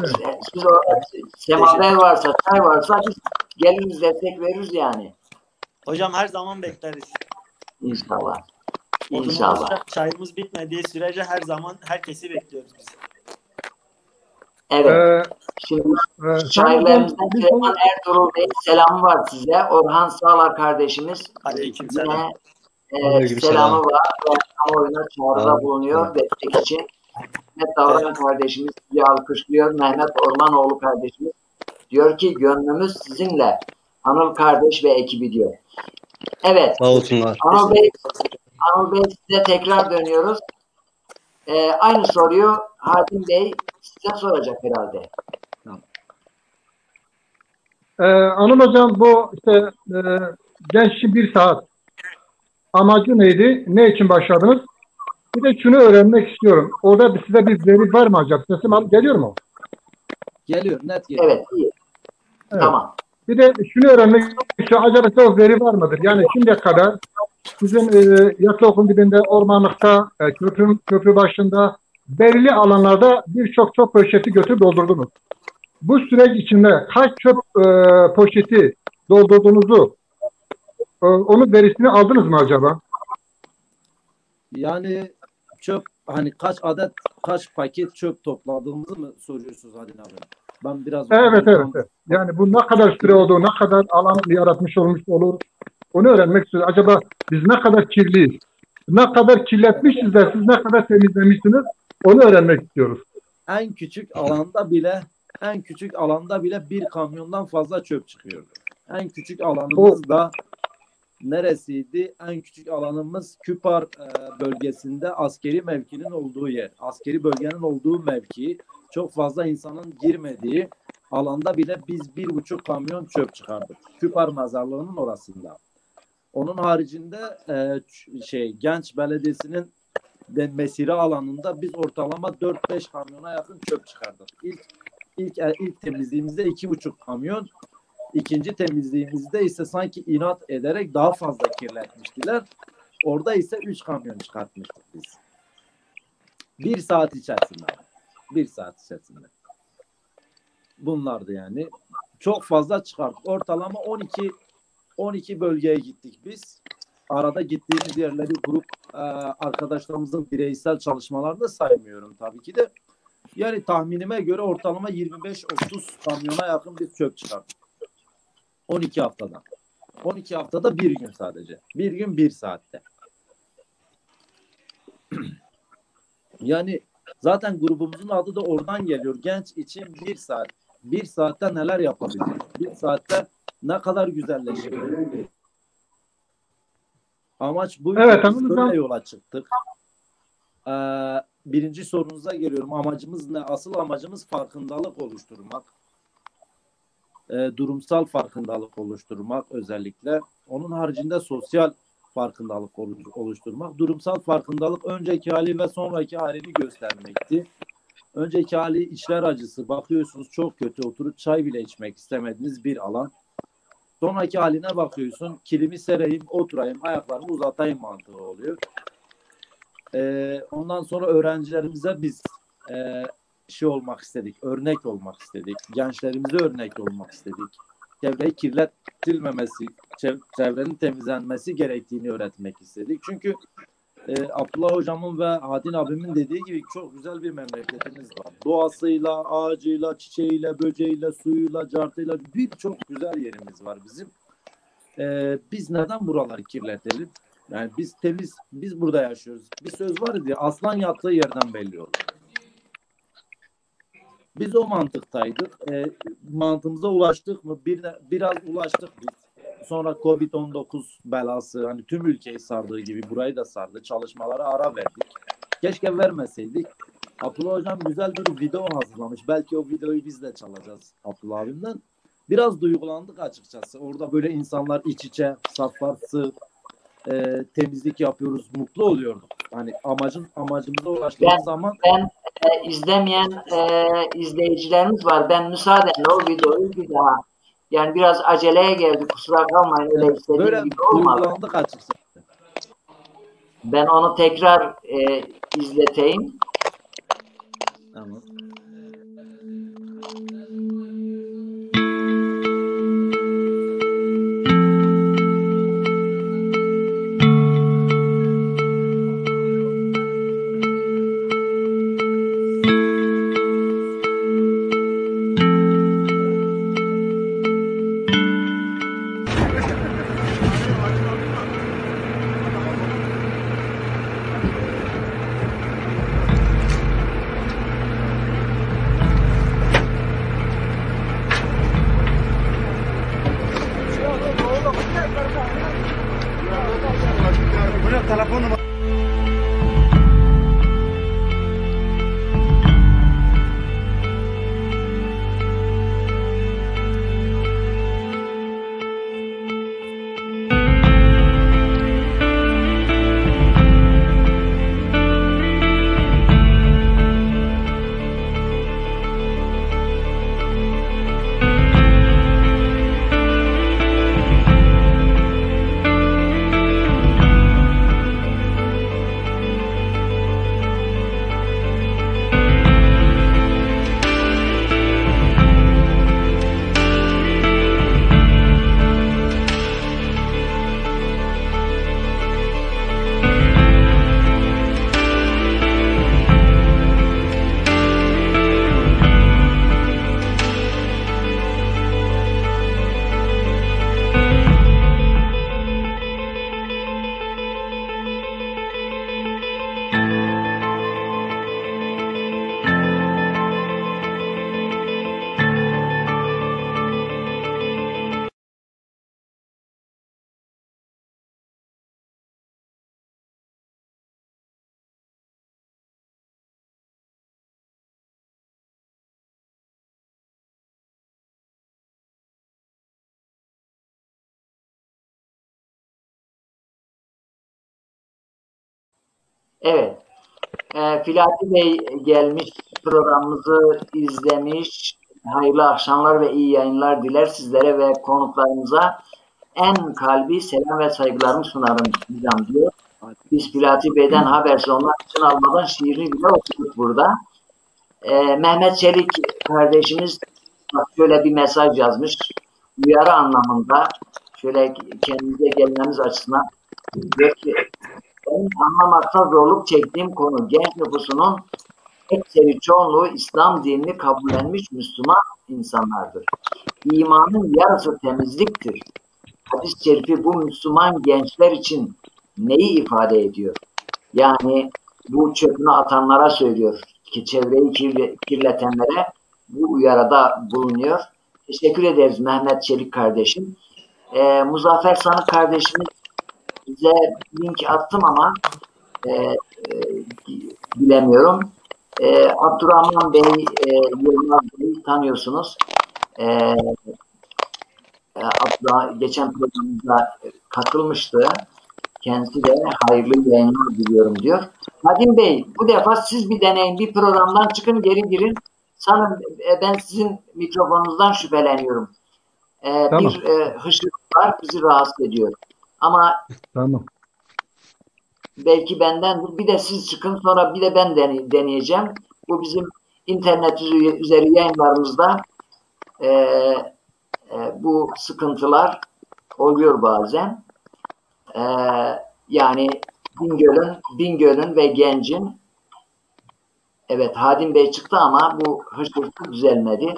Siz orada semaver varsa, çay varsa biz geliriz, destek veririz yani. Hocam her zaman bekleriz. İnşallah. Odunumuz, İnşallah. çayımız bitmediği sürece her zaman herkesi bekliyoruz biz. Evet. Şimdi şairlerimizden bir Süleyman Ertuğrul Bey'in selamı var size. Orhan Sağlar kardeşimiz Aleykümselam. yine selamı var ve kamuoyuna çağrıda bulunuyor destek için. Mehmet Davran kardeşimiz sizi alkışlıyor. Mehmet Ormanoğlu kardeşimiz diyor ki gönlümüz sizinle. Anıl kardeş ve ekibi diyor. Evet. Sağ olsunlar. Anıl Bey size tekrar dönüyoruz. Aynı soruyu Hadim Bey size soracak herhalde. Anıl Hocam, bu işte genç için bir saat amacı neydi? Ne için başladınız? Bir de şunu öğrenmek istiyorum. Orada size bir veri var mı acaba? Sesim geliyor mu? Geliyor, net geliyor. Evet, iyi. Evet. Tamam. Bir de şunu öğrenmek istiyorum. Acaba size o veri var mıdır? Yani şimdiye kadar sizin yatlı okul dibinde, ormanlıkta, köprü başında belirli alanlarda birçok çöp poşeti götürüp doldurdunuz. Bu süreç içinde kaç çöp poşeti doldurduğunuzu, onun verisini aldınız mı acaba? Yani çöp, hani kaç paket çöp topladığımızı mı soruyorsunuz Adil abi? Ben biraz Evet. Yani bu ne kadar süre oldu, ne kadar alan yaratmış olmuş olur, onu öğrenmek istiyoruz. Acaba biz ne kadar kirliyiz, ne kadar kirletmişiz de siz ne kadar temizlemişsiniz, onu öğrenmek istiyoruz. En küçük alanda bile bir kamyondan fazla çöp çıkıyordu. En küçük alanımız da neresiydi? En küçük alanımız Küpar bölgesinde askeri mevkinin olduğu yer. Askeri bölgenin olduğu mevki, çok fazla insanın girmediği alanda bile biz 1,5 kamyon çöp çıkardık. Küpar mezarlığının orasında. Onun haricinde Genç Belediyesi'nin mesire alanında biz ortalama 4-5 kamyona yakın çöp çıkardık. İlk temizliğimizde 2,5 kamyon, ikinci temizliğimizde ise sanki inat ederek daha fazla kirletmiştiler. Orada ise 3 kamyon çıkartmıştık biz. 1 saat içerisinde. 1 saat içerisinde. Bunlardı yani. Çok fazla çıkarttık. Ortalama 12 bölgeye gittik biz. Arada gittiğimiz yerleri grup arkadaşlarımızın bireysel çalışmalarını saymıyorum tabii ki de. Yani tahminime göre ortalama 25-30 kamyona yakın bir çöp çıkarttık. 12 haftada. 12 haftada bir gün sadece. Bir gün 1 saatte. Yani zaten grubumuzun adı da oradan geliyor. Genç için 1 saat. 1 saatte neler yapabilir? 1 saatte ne kadar güzelleşebilir? Amaç bu. Evet, Biz böyle yola çıktık. Birinci sorunuza geliyorum. Amacımız ne? Asıl amacımız farkındalık oluşturmak. Durumsal farkındalık oluşturmak özellikle. Onun haricinde sosyal farkındalık oluşturmak. Durumsal farkındalık önceki hali ve sonraki halini göstermekti. Önceki hali içler acısı. Bakıyorsunuz çok kötü, oturup çay bile içmek istemediğiniz bir alan. Sonraki haline bakıyorsun. Kilimi sereyim, oturayım, ayaklarımı uzatayım mantığı oluyor. Ondan sonra öğrencilerimize biz olmak istedik, örnek olmak istedik. Gençlerimize örnek olmak istedik. Çevreyi kirletilmemesi, çevrenin temizlenmesi gerektiğini öğretmek istedik. Çünkü Abdullah hocamın ve Hadin abimin dediği gibi çok güzel bir memleketimiz var. Doğasıyla, ağacıyla, çiçeğiyle, böceğiyle, suyuyla, cartıyla birçok güzel yerimiz var bizim. Biz neden buraları kirletelim? Yani biz temiz, biz burada yaşıyoruz. Bir söz var ya, aslan yattığı yerden belli olur. Biz o mantıktaydık. Mantığımıza ulaştık mı? Biraz ulaştık biz. Sonra Covid-19 belası hani tüm ülkeyi sardığı gibi burayı da sardı. Çalışmalara ara verdik. Keşke vermeseydik. Abdullah hocam güzel bir video hazırlamış. Belki o videoyu biz de çalacağız Abdullah abimden. Biraz duygulandık açıkçası. Orada böyle insanlar iç içe, saflar, sığ, temizlik yapıyoruz. Mutlu oluyorduk. Hani amacımıza ulaştığımız zaman izlemeyen izleyicilerimiz var. Ben müsaadenle o videoyu bir daha, yani biraz aceleye geldi. Kusura kalmayın, öyle istediğim böyle gibi olmadı. duygulandık açıkçası. Ben onu tekrar izleteyim. Tamam. Evet. Filati Bey gelmiş, programımızı izlemiş. Hayırlı akşamlar ve iyi yayınlar diler sizlere ve konuklarımıza. En kalbi selam ve saygılarımı sunarım hocam diyor. Biz Filati Bey'den habersiz onlar için almadan şiirini bile okuduk burada. Mehmet Çelik kardeşimiz şöyle bir mesaj yazmış. Uyarı anlamında, şöyle kendimize gelmemiz açısından diyor ki, benim anlamakta zorluk çektiğim konu genç nüfusunun ekseri çoğunluğu İslam dinini kabullenmiş Müslüman insanlardır. İmanın yarısı temizliktir. Hadis-i şerifi bu Müslüman gençler için neyi ifade ediyor? Yani bu çöpünü atanlara söylüyor ki çevreyi kirletenlere bu uyarıda bulunuyor. Teşekkür ederiz Mehmet Çelik kardeşim. Muzaffer Sanık kardeşimiz bize link attım ama bilemiyorum. Abdurrahman Bey, Yılmaz Bey'i tanıyorsunuz. Geçen programımıza katılmıştı. Kendisi de hayırlı yayınlar diliyorum diyor. Nadim Bey, bu defa siz bir deneyin. Bir programdan çıkın, geri girin. Sanırım ben sizin mikrofonunuzdan şüpheleniyorum. Tamam. Bir hışırtı var, bizi rahatsız ediyor. Ama tamam. Belki benden, bir de siz çıkın, sonra bir de ben deneyeceğim. Bu bizim internet üzeri yayınlarımızda bu sıkıntılar oluyor bazen. Yani Bingöl'ün ve Genc'in, evet Hadim Bey çıktı ama bu hışırtı düzelmedi.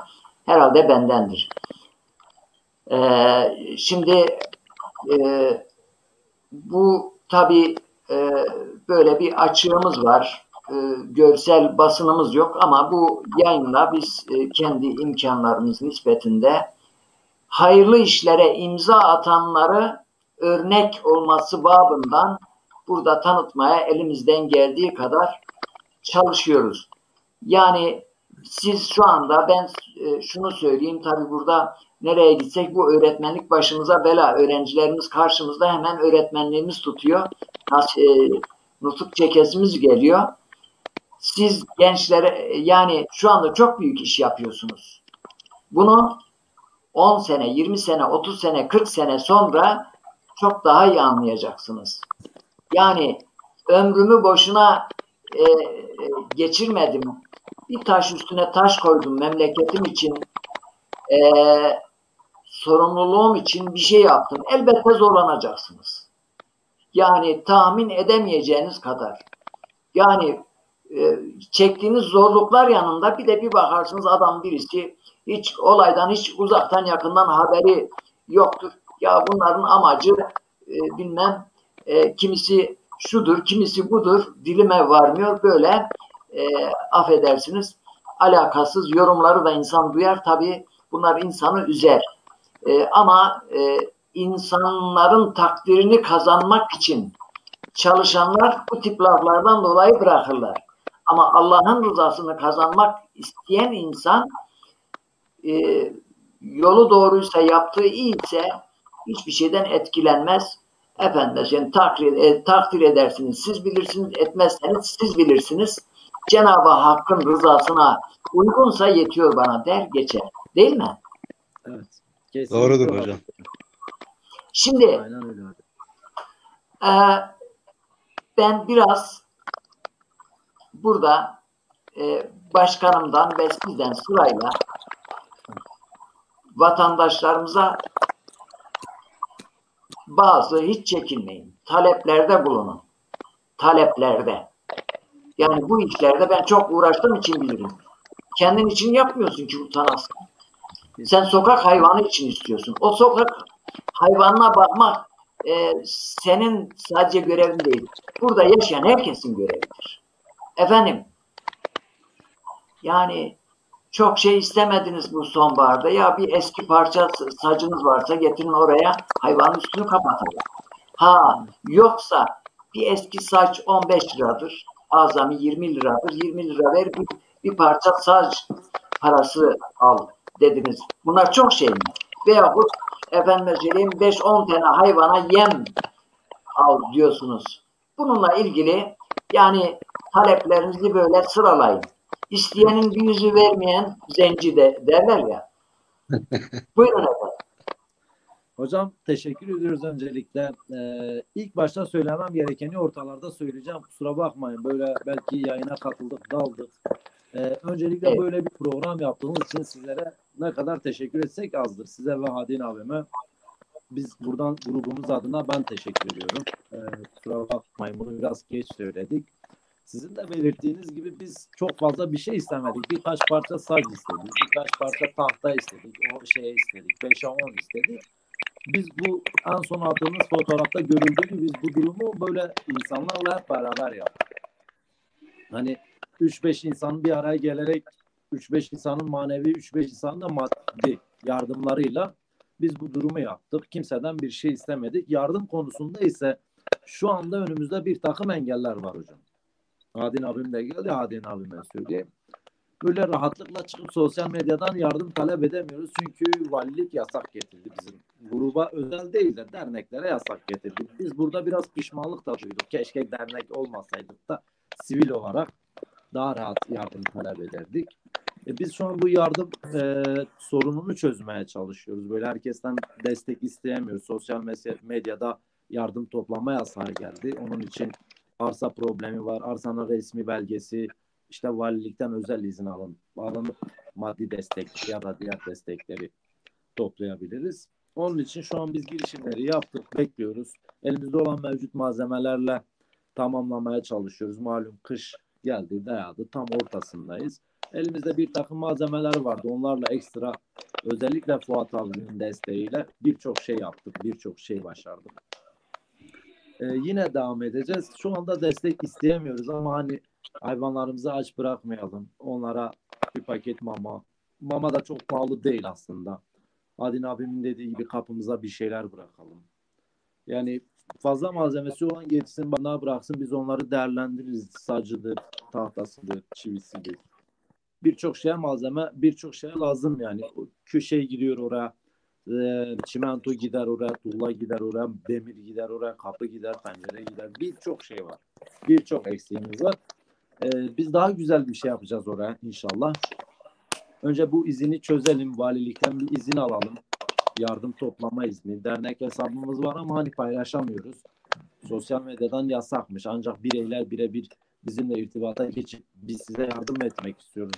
Herhalde bendendir. Şimdi bu tabii böyle bir açığımız var. Görsel basınımız yok ama bu yayınla biz kendi imkanlarımız nispetinde hayırlı işlere imza atanları örnek olması babından burada tanıtmaya elimizden geldiği kadar çalışıyoruz. Yani siz şu anda ben şunu söyleyeyim, tabii burada nereye gitsek bu öğretmenlik başımıza bela. Öğrencilerimiz karşımızda, hemen öğretmenliğimiz tutuyor. Nutuk çekesimiz geliyor. Siz gençlere yani şu anda çok büyük iş yapıyorsunuz. Bunu 10 sene, 20 sene, 30 sene, 40 sene sonra çok daha iyi anlayacaksınız. Yani ömrümü boşuna geçirmedim. Bir taş üstüne taş koydum memleketim için, sorumluluğum için bir şey yaptım. Elbette zorlanacaksınız. Yani tahmin edemeyeceğiniz kadar. Yani çektiğiniz zorluklar yanında bir de bir bakarsınız adam birisi hiç olaydan, hiç uzaktan yakından haberi yoktur. Ya bunların amacı bilmem kimisi şudur, kimisi budur, dilime varmıyor. Böyle affedersiniz alakasız yorumları da insan duyar. Tabii bunlar insanı üzer. Ama insanların takdirini kazanmak için çalışanlar bu tip laflardan dolayı bırakırlar. Ama Allah'ın rızasını kazanmak isteyen insan yolu doğruysa, yaptığı iyiyse hiçbir şeyden etkilenmez. Efendim, yani takdir edersiniz, siz bilirsiniz, etmezseniz siz bilirsiniz. Cenab-ı Hakk'ın rızasına uygunsa yetiyor bana der geçer. Değil mi? Evet. Kesinlikle. Doğrudur hocam. Şimdi Aynen öyle. ben biraz burada başkanımdan ve sizden sırayla vatandaşlarımıza bazı, hiç çekinmeyin, taleplerde bulunun. Taleplerde. Yani bu işlerde ben çok uğraştığım için bilirim. Kendin için yapmıyorsun ki utanasın. Sen sokak hayvanı için istiyorsun. O sokak hayvanına bakmak senin sadece görevin değil. Burada yaşayan herkesin görevidir. Efendim, yani çok şey istemediniz bu sonbaharda. Ya bir eski parça sacınız varsa getirin oraya, hayvanın üstünü kapatalım. Ha, yoksa bir eski saç 15 liradır. Azami 20 liradır. 20 lira ver bir parça saç parası al dediniz. Bunlar çok şey mi? Veyahut efendim söyleyeyim 5-10 tane hayvana yem al diyorsunuz. Bununla ilgili yani taleplerinizi böyle sıralayın. İsteyenin bir yüzü vermeyen zenci de derler ya. Buyurun efendim. Hocam teşekkür ediyoruz öncelikle. İlk başta söylemem gerekeni ortalarda söyleyeceğim. Kusura bakmayın. Böyle belki yayına katıldık, daldık. Öncelikle Evet. böyle bir program yaptığınız için sizlere ne kadar teşekkür etsek azdır. Size ve Hadin abime. Biz buradan grubumuz adına ben teşekkür ediyorum. Kusura bakmayın, bunu biraz geç söyledik. Sizin de belirttiğiniz gibi biz çok fazla bir şey istemedik. Birkaç parça saç istedik. Birkaç parça tahta istedik. O şeye istedik. 5'e 10 istedik. Biz bu en son attığımız fotoğrafta görüldüğü gibi biz bu durumu böyle insanlarla hep beraber yaptık. Hani 3-5 insan bir araya gelerek 3-5 insanın manevi, 3-5 insanın da maddi yardımlarıyla biz bu durumu yaptık. Kimseden bir şey istemedik. Yardım konusunda ise şu anda önümüzde bir takım engeller var hocam. Adin abim de geldi. Adin abime söyleyeyim. Böyle rahatlıkla çıkıp sosyal medyadan yardım talep edemiyoruz. Çünkü valilik yasak getirdi bizim. Gruba özel değil de derneklere yasak getirdi. Biz burada biraz pişmanlık da duyduk. Keşke dernek olmasaydık da sivil olarak daha rahat yardım talep ederdik. Biz şu an bu yardım sorununu çözmeye çalışıyoruz. Böyle herkesten destek isteyemiyoruz. Sosyal medyada yardım toplama yasağı geldi. Onun için arsa problemi var. Arsanın resmi belgesi, işte valilikten özel izin alınıp maddi destek ya da diğer destekleri toplayabiliriz. Onun için şu an biz girişimleri yaptık, bekliyoruz. Elimizde olan mevcut malzemelerle tamamlamaya çalışıyoruz. Malum kış geldi, dayadı. Tam ortasındayız. Elimizde bir takım malzemeler vardı. Onlarla ekstra, özellikle Fuat abinin desteğiyle birçok şey yaptık. Birçok şey başardık. Yine devam edeceğiz. Şu anda destek isteyemiyoruz ama hani hayvanlarımızı aç bırakmayalım. Onlara bir paket mama. Mama da çok pahalı değil aslında. Adin abimin dediği gibi kapımıza bir şeyler bırakalım. Yani fazla malzemesi olan getirsin bana bıraksın, biz onları değerlendiririz. Sacıdır, tahtasıdır, çivisidir. Birçok şeye malzeme, birçok şeye lazım yani. Köşe gidiyor oraya, çimento gider oraya, tuğla gider oraya, demir gider oraya, kapı gider, pencere gider. Birçok şey var. Birçok eksiğimiz var. Biz daha güzel bir şey yapacağız oraya inşallah. Önce bu izini çözelim. Valilikten bir izin alalım. Yardım toplama izni. Dernek hesabımız var ama hani paylaşamıyoruz. Sosyal medyadan yasakmış. Ancak bireyler birebir bizimle irtibata geçip biz size yardım etmek istiyoruz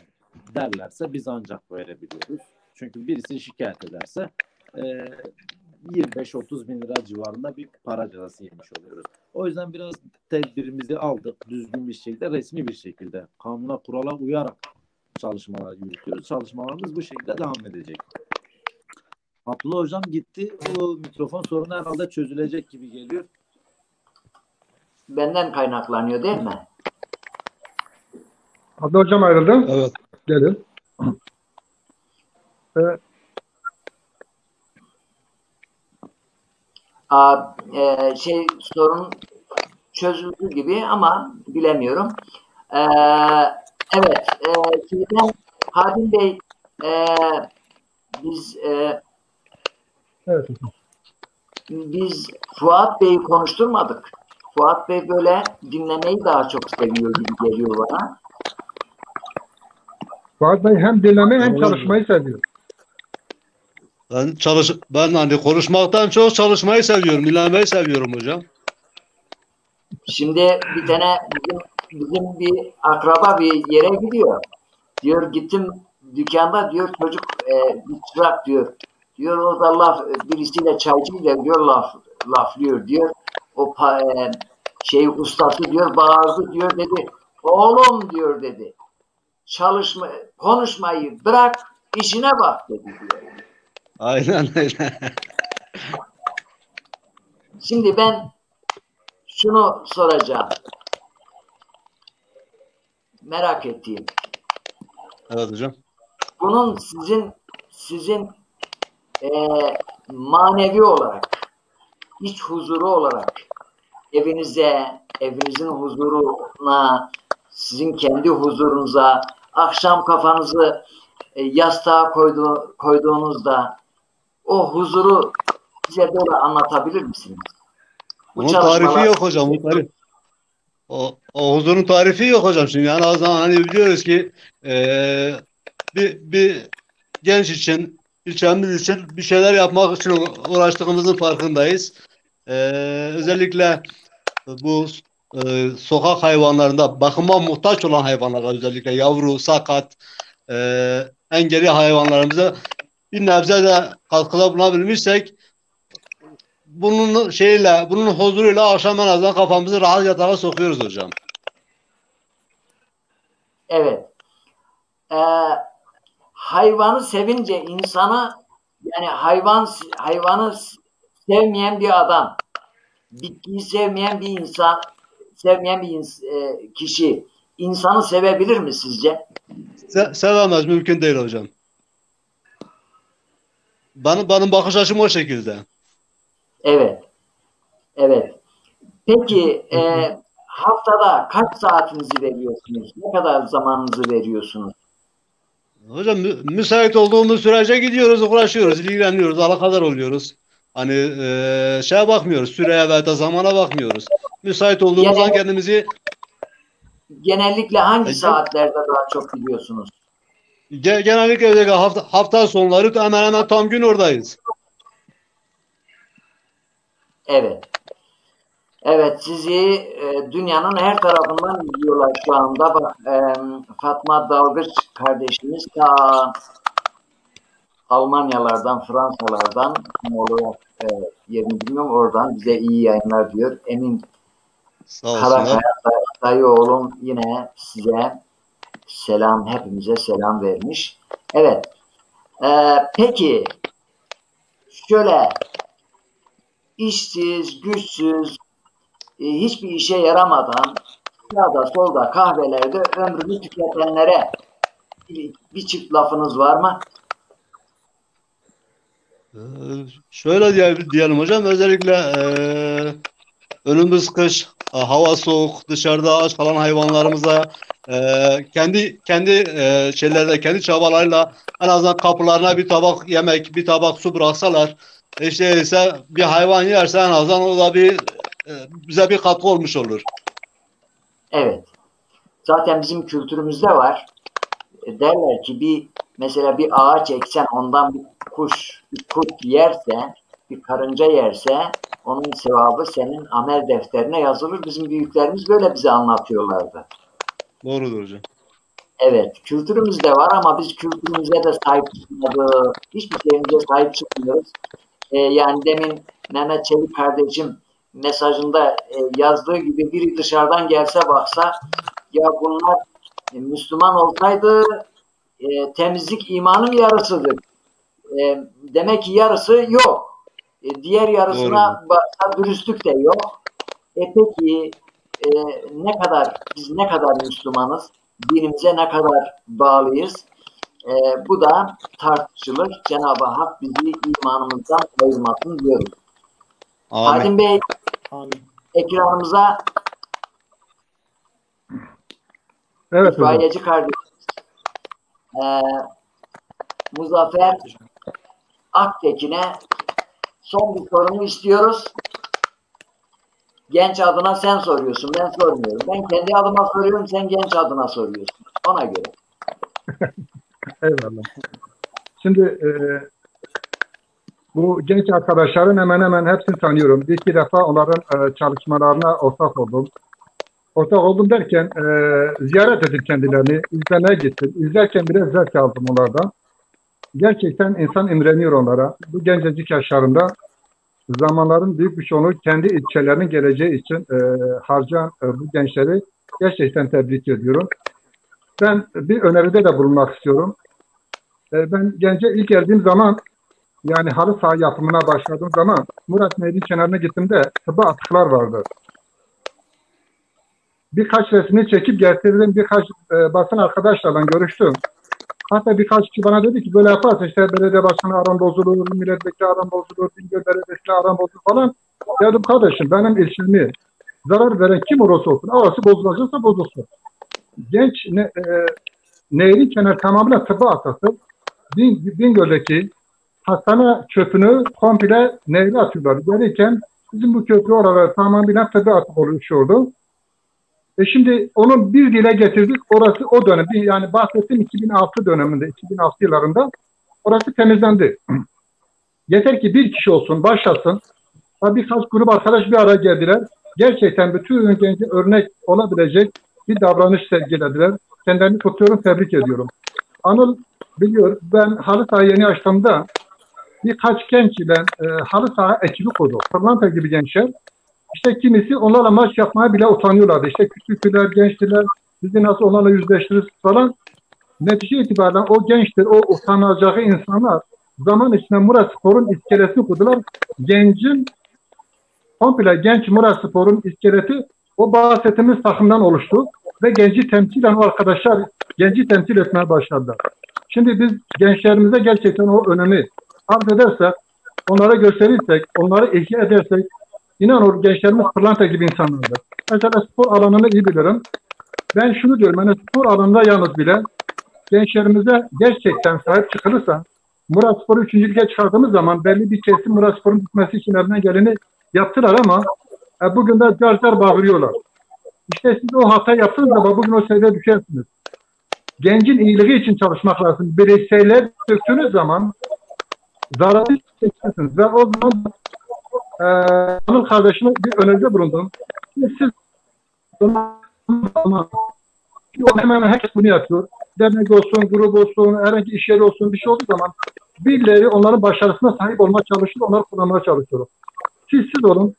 derlerse biz ancak verebiliyoruz. Çünkü birisi şikayet ederse 25-30 bin lira civarında bir para cezası yemiş oluyoruz. O yüzden biraz tedbirimizi aldık. Düzgün bir şekilde, resmi bir şekilde, kanuna, kurala uyarak çalışmalar yürütüyoruz. Çalışmalarımız bu şekilde devam edecek. Abdullah hocam gitti. O mikrofon sorunu herhalde çözülecek gibi geliyor. Benden kaynaklanıyor değil mi? Abdullah hocam ayrıldı. Evet. Gelin. Sorun çözüldü gibi ama bilemiyorum. Evet. Hadim Bey, Evet. biz Fuat Bey'i konuşturmadık. Fuat Bey böyle dinlemeyi daha çok seviyor gibi geliyor bana. Fuat Bey hem dinlemeyi hem çalışmayı seviyor. Ben hani konuşmaktan çok çalışmayı seviyorum, dinlemeyi seviyorum hocam. Şimdi bir tane bizim bir akraba bir yere gidiyor. Diyor gittim dükkanda diyor çocuk bir çırak diyor. Diyor o da birisiyle çaycıyla diyor laflıyor diyor. O ustası diyor bağırdı diyor dedi. Oğlum diyor dedi. Konuşmayı bırak işine bak dedi diyor. Aynen öyle. Şimdi ben şunu soracağım. Merak ettiğim. Evet hocam. Bunun sizin manevi olarak, iç huzuru olarak evinizin huzuruna, sizin kendi huzurunuza, akşam kafanızı yastığa koyduğunuzda o huzuru bize böyle anlatabilir misiniz? Onun tarifi yok hocam. O huzurun tarifi yok hocam. Şimdi yani o zaman hani biliyoruz ki bir genç için, ilçemiz için bir şeyler yapmak için uğraştığımızın farkındayız. Özellikle bu sokak hayvanlarında bakıma muhtaç olan hayvanlara, özellikle yavru, sakat, engelli hayvanlarımıza bir nebze de katkıda bulunabilmişsek bunun huzuruyla akşam en azından kafamızı rahat yatağa sokuyoruz hocam. Evet. Hayvanı sevince yani hayvanı sevmeyen bir adam, bitkiyi sevmeyen bir kişi insanı sevebilir mi sizce? Sevemez, mümkün değil hocam. Benim bakış açım o şekilde. Evet. Evet. Peki haftada kaç saatinizi veriyorsunuz? Ne kadar zamanınızı veriyorsunuz? Hocam müsait olduğumuz sürece gidiyoruz, uğraşıyoruz, ilgileniyoruz, alakadar oluyoruz. Hani şeye bakmıyoruz, süreye veya da zamana bakmıyoruz. Müsait olduğumuz an kendimizi... Genellikle hangi saatlerde daha çok gidiyorsunuz? Genellikle hafta sonları hemen hemen tam gün oradayız. Evet. Evet, sizi dünyanın her tarafından izliyorlar şu anda. Bak, Fatma Dalgıç kardeşimiz ta Almanyalardan, Fransalardan, olarak yerini bilmiyorum, oradan bize iyi yayınlar diyor. Emin Sağ olsunlar. Karakaya dayı oğlum yine size selam, hepimize selam vermiş. Evet. Peki şöyle işsiz, güçsüz, hiçbir işe yaramadan sağda solda kahvelerde ömrünü tüketenlere bir çift lafınız var mı? Şöyle diyelim hocam, özellikle önümüz kış, hava soğuk, dışarıda aç kalan hayvanlarımıza kendi şeylerle, kendi çabalarıyla en azından kapılarına bir tabak yemek, bir tabak su bıraksalar, işte ise bir hayvan yerse en azından o da bize bir katkı olmuş olur. Evet. Zaten bizim kültürümüzde var. Derler ki mesela bir ağaç eksen ondan bir kurt yerse, bir karınca yerse onun sevabı senin amel defterine yazılır. Bizim büyüklerimiz böyle bize anlatıyorlardı. Doğrudur hocam. Evet, kültürümüzde var ama biz kültürümüze de sahip çıkmıyoruz. Hiçbir şeyimize sahip çıkmıyoruz. Yani demin Mehmet Çelik kardeşim mesajında yazdığı gibi biri dışarıdan gelse baksa, ya bunlar Müslüman olsaydı temizlik imanın yarısıdır. Demek ki yarısı yok. Diğer yarısına baksa dürüstlük de yok. Peki biz ne kadar Müslümanız? Dinimize ne kadar bağlıyız? Bu da tartışılır. Cenab-ı Hak bizi imanımızdan ayırmasın diyoruz. Amin. Hadim Bey, Amin. ekranımıza Evet hocam. itfaiyeci kardeşimiz Muzaffer Aktekin'e son bir sorumu istiyoruz. Genç adına sen soruyorsun, ben sormuyorum. Ben kendi adıma soruyorum, sen genç adına soruyorsun. Ona göre. Eyvallah. Şimdi bu genç arkadaşların hemen hemen hepsini tanıyorum. Bir iki defa onların çalışmalarına ortak oldum. Ortak oldum derken ziyaret edip kendilerini izlemeye gittim. İzlerken bile zevk aldım onlardan. Gerçekten insan imreniyor onlara. Bu gencecik yaşlarında zamanların büyük bir çoğunluğu kendi ilçelerinin geleceği için harcayan bu gençleri gerçekten tebrik ediyorum. Ben bir öneride de bulunmak istiyorum. Ben Gence ilk geldiğim zaman, yani halı saha yapımına başladığım zaman Murat Nehri'nin kenarına gittiğimde tıbba atıklar vardı. Birkaç resmini çekip getirdim, birkaç basın arkadaşlarla görüştüm. Hatta birkaç kişi bana dedi ki böyle yaparsa işte belediye başkanı aran bozulur, milletvekili aran bozulur, Bingöl Belediyesi aran bozulur falan. Dedim kardeşim benim ilçemi zarar veren kim olursa olsun, orası bozulacaksa bozulsun. Genç nehrin kenarı tamamen tıbba atıktır. Bingöl'deki hastane çöpünü komple nehre atıyorlar. Gelirken bizim bu köprü oraları tamamen tıbba atık oluşuyordu. Şimdi onun bir dile getirdik. Orası o dönem, yani bahsettiğim 2006 döneminde, 2006 yıllarında orası temizlendi. Yeter ki bir kişi olsun, başlasın. Birkaç grup arkadaş bir araya geldiler. Gerçekten bütün gence örnek olabilecek bir davranış sergilediler. Kendilerini kutluyorum, tebrik ediyorum. Anıl biliyor, ben halı saha yeni açtığımda birkaç genç ile halı saha ekibi kurdu. Pırlanta gibi gençler. İşte kimisi onlarla maç yapmaya bile utanıyorlardı. İşte küçüktüler, gençtiler, bizi nasıl onlarla yüzleştiririz falan. Netice itibariyle o gençler, o utanacağı insanlar zaman içinde Murat Spor'un iskelesini kurdular. Komple genç Murat Spor'un iskeleti o bahsettiğimiz takımdan oluştu. Ve genci temsilen o arkadaşlar genci temsil etmeye başladılar. Şimdi biz gençlerimize gerçekten o önemi arz edersek, onlara gösterirsek, onları ihya edersek, İnan o gençlerimiz pırlanta gibi insanlardır. Mesela spor alanını iyi bilirim. Ben şunu diyorum, yani spor alanında yalnız bile gençlerimize gerçekten sahip çıkılırsa, Murat Spor'u 3. lige çıkardığımız zaman belli bir kesim Murat Spor'un bitmesi için elinden geleni yaptılar ama bugün de car bağırıyorlar. İşte siz o hata yaptığınız zaman bugün o seviyeye düşersiniz. Gencin iyiliği için çalışmak lazım. Bireyseller döktüğünüz zaman zararlı çekersiniz. Ve o zaman Anıl kardeşime bir öneride bulundum. Siz hemen herkes bunu yapıyor. Dernek olsun, grup olsun, herhangi iş yeri olsun, bir şey olduğu zaman birileri onların başarısına sahip olmaya çalışıyor, onları kullanmaya çalışıyor. Siz olun.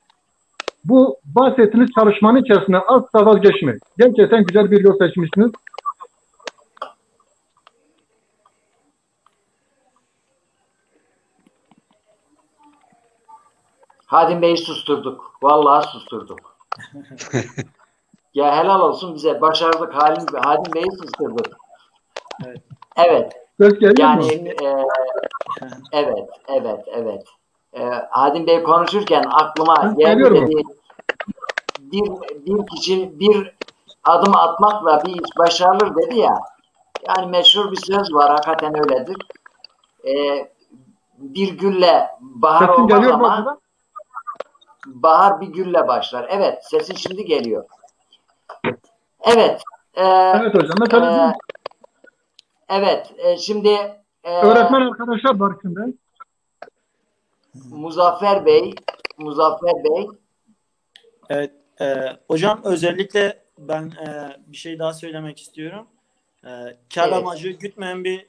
bu bahsettiğiniz çalışmanın içerisinde asla vazgeçmeyin. Gerçekten güzel bir yol seçmişsiniz. Hadim Bey'i susturduk. Vallahi susturduk. Ya helal olsun bize. Başardık. Hadim Bey'i susturduk. Evet. Evet. Söz geliyor mu? Yani evet. Hadim Bey konuşurken aklıma Söz geldi geliyor mu? dedi. Bir kişi bir adım atmakla bir iş başarılır dedi ya. Yani meşhur bir söz var. Hakikaten öyledir. Bir gülle bahar Sesim olmaz geliyor mu ama acaba? bahar bir gülle başlar. Evet. Sesin şimdi geliyor. Evet. Evet hocam. Mesela Evet. Şimdi öğretmen arkadaşlar var şimdi. Muzaffer Bey Evet. Hocam özellikle ben bir şey daha söylemek istiyorum. Kar Evet. amacı gütmeyen bir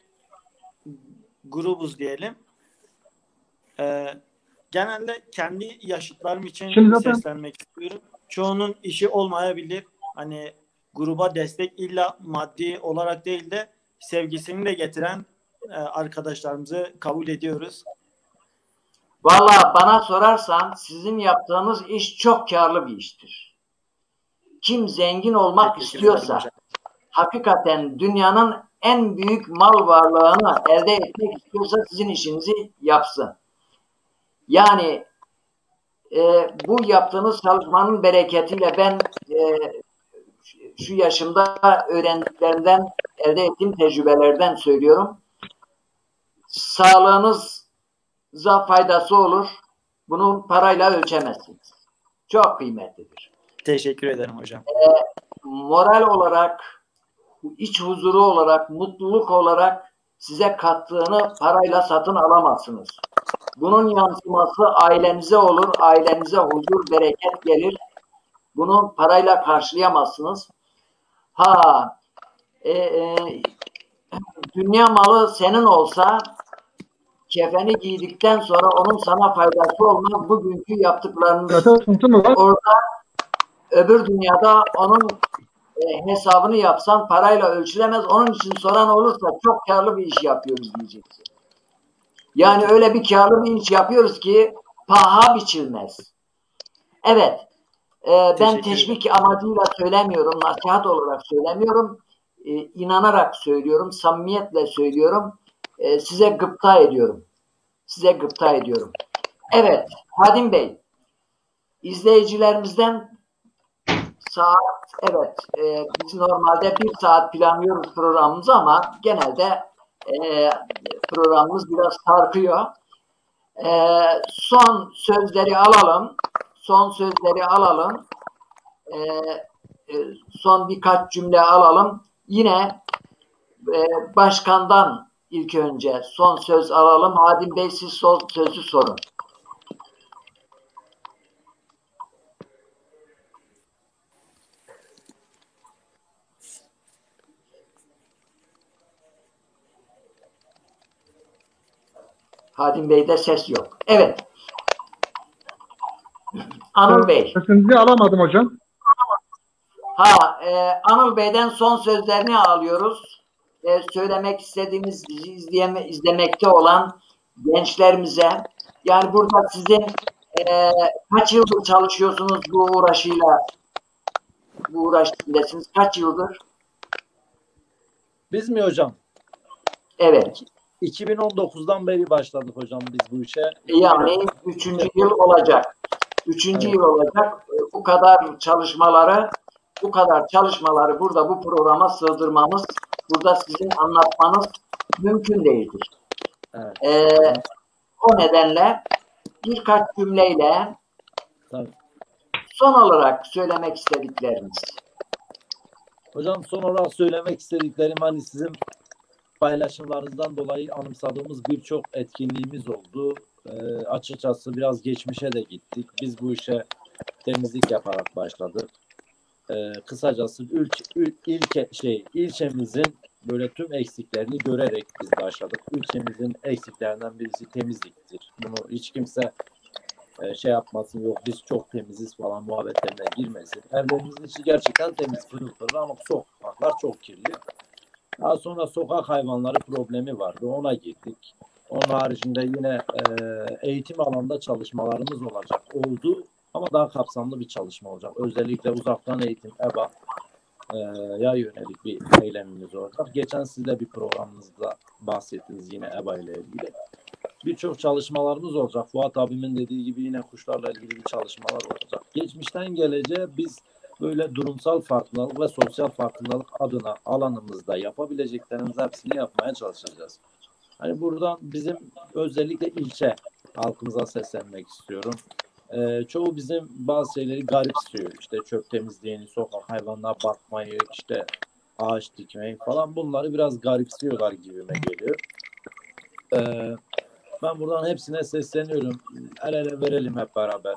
grubuz diyelim. Genelde kendi yaşıtlarım için Şimdi zaten seslenmek istiyorum. Çoğunun işi olmayabilir. Hani gruba destek illa maddi olarak değil de sevgisini de getiren arkadaşlarımızı kabul ediyoruz. valla bana sorarsan sizin yaptığınız iş çok karlı bir iştir. Kim zengin olmak Teşekkür ederim istiyorsa hocam. hakikaten dünyanın en büyük mal varlığını elde etmek istiyorsa sizin işinizi yapsın. Yani bu yaptığınız çalışmanın bereketiyle ben şu yaşımda öğrendiklerimden, elde ettiğim tecrübelerden söylüyorum. Sağlığınıza faydası olur. Bunu parayla ölçemezsiniz. Çok kıymetlidir. Teşekkür ederim hocam. Moral olarak, iç huzuru olarak, mutluluk olarak size kattığını parayla satın alamazsınız. Bunun yansıması ailenize olur. Ailenize huzur, bereket gelir. Bunu parayla karşılayamazsınız. Dünya malı senin olsa kefeni giydikten sonra onun sana faydası olmaz. Bugünkü yaptıklarınız zaten sıkıntı mı var? orada öbür dünyada onun hesabını yapsan parayla ölçülemez. Onun için soran olursa çok karlı bir iş yapıyoruz diyeceksin. Yani öyle bir karlı bir iş yapıyoruz ki paha biçilmez. Evet. Ben teşvik amacıyla söylemiyorum. Nasihat olarak söylemiyorum. İnanarak söylüyorum. Samimiyetle söylüyorum. Size gıpta ediyorum. Evet. Hadim Bey. İzleyicilerimizden biz normalde 1 saat planlıyoruz programımızı ama genelde programımız biraz sarkıyor. Son sözleri alalım. Son birkaç cümle alalım. Yine başkandan ilk önce son söz alalım. Hadim Bey siz son sözü sorun. Hadim Bey'de ses yok. Evet. Anıl Bey. Sesinizi alamadım hocam. Anıl Bey'den son sözlerini alıyoruz. Söylemek istediğimiz, bizi izlemekte olan gençlerimize, yani burada sizin kaç yıldır çalışıyorsunuz bu uğraş içindesiniz? Kaç yıldır? Biz mi hocam? Evet. 2019'dan beri başladık hocam biz bu işe. Yani 3. yıl olacak. 3. yıl olacak. Bu kadar çalışmaları burada bu programa sığdırmamız, burada sizin anlatmanız mümkün değildir. Evet. O nedenle birkaç cümleyle Tabii. son olarak söylemek istedikleriniz. Hocam son olarak söylemek istediklerim hani sizin paylaşımlarınızdan dolayı anımsadığımız birçok etkinliğimiz oldu. Açıkçası biraz geçmişe de gittik. Biz bu işe temizlik yaparak başladık. Kısacası ilçemizin böyle tüm eksiklerini görerek biz başladık. İlçemizin eksiklerinden birisi temizliktir. Bunu hiç kimse şey yapmasın, yok biz çok temiziz falan muhabbetlerine girmesin. Evlerimizin içi gerçekten temiz, pırıl pırıl ama sokaklar çok kirli. Daha sonra sokak hayvanları problemi vardı. Ona girdik. Onun haricinde yine eğitim alanında çalışmalarımız olacak. Oldu ama daha kapsamlı bir çalışma olacak. Özellikle uzaktan eğitim, EBA yönelik bir eylemimiz olacak. Geçen siz de bir programınızda bahsettiniz yine EBA ile ilgili. Birçok çalışmalarımız olacak. Fuat abimin dediği gibi yine kuşlarla ilgili bir çalışmalar olacak. Geçmişten geleceğe biz böyle durumsal farkındalık ve sosyal farkındalık adına alanımızda yapabileceklerimiz hepsini yapmaya çalışacağız. Hani buradan bizim özellikle ilçe halkımıza seslenmek istiyorum. Çoğu bizim bazı şeyleri garipsiyor. İşte çöp temizleyeni, sokak hayvanına bakmayı, işte ağaç dikmeyi falan bunları biraz garipsiyorlar gibime geliyor. Ben buradan hepsine sesleniyorum. El ele verelim hep beraber.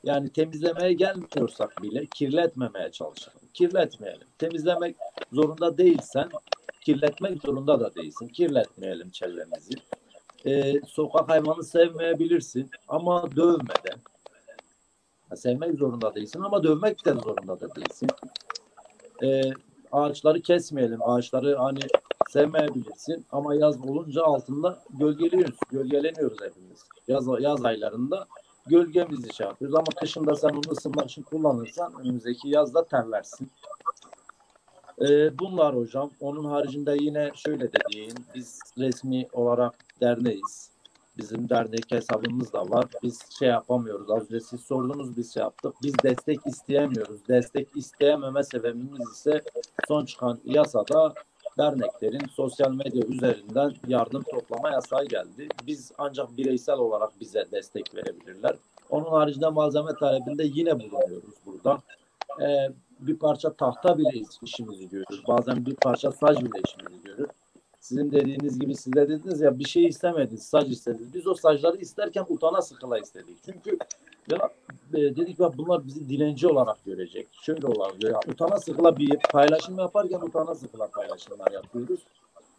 Yani temizlemeye gelmiyorsak bile kirletmemeye çalışalım. Kirletmeyelim. Temizlemek zorunda değilsen kirletmek zorunda da değilsin. Kirletmeyelim çevremizi. Sokak hayvanı sevmeyebilirsin ama dövmeden. Sevmek zorunda değilsin ama dövmek de zorunda da değilsin. Ağaçları kesmeyelim. Ağaçları hani sevmeyebilirsin ama yaz olunca altında gölgeleniyoruz hepimiz. Yaz aylarında gölgemizi şey yapıyoruz ama kışında sen onu ısınmak için kullanırsan önümüzdeki yazda terlersin. Bunlar hocam. Onun haricinde yine şöyle de diyeyim. Biz resmi olarak derneğiz. Bizim dernek hesabımız da var. Biz şey yapamıyoruz. Az önce siz sordunuz, biz şey yaptık. Biz destek isteyemiyoruz. Destek isteyememe sebebimiz ise son çıkan yasada derneklerin sosyal medya üzerinden yardım toplama yasağı geldi. Biz ancak bireysel olarak bize destek verebilirler. Onun haricinde malzeme talebinde yine bulunuyoruz burada. Bir parça tahta bile işimizi görür. Bazen bir parça saç bile işimizi görür. Sizin dediğiniz gibi siz de dediniz ya bir şey istemediniz, saç istediniz. Biz o saçları isterken utana sıkıla istedik. Çünkü ya, dedik ya bunlar bizi dilenci olarak görecek. Şöyle olarak ya, utana sıkıla bir paylaşım yaparken utana sıkıla paylaşımlar yapıyoruz.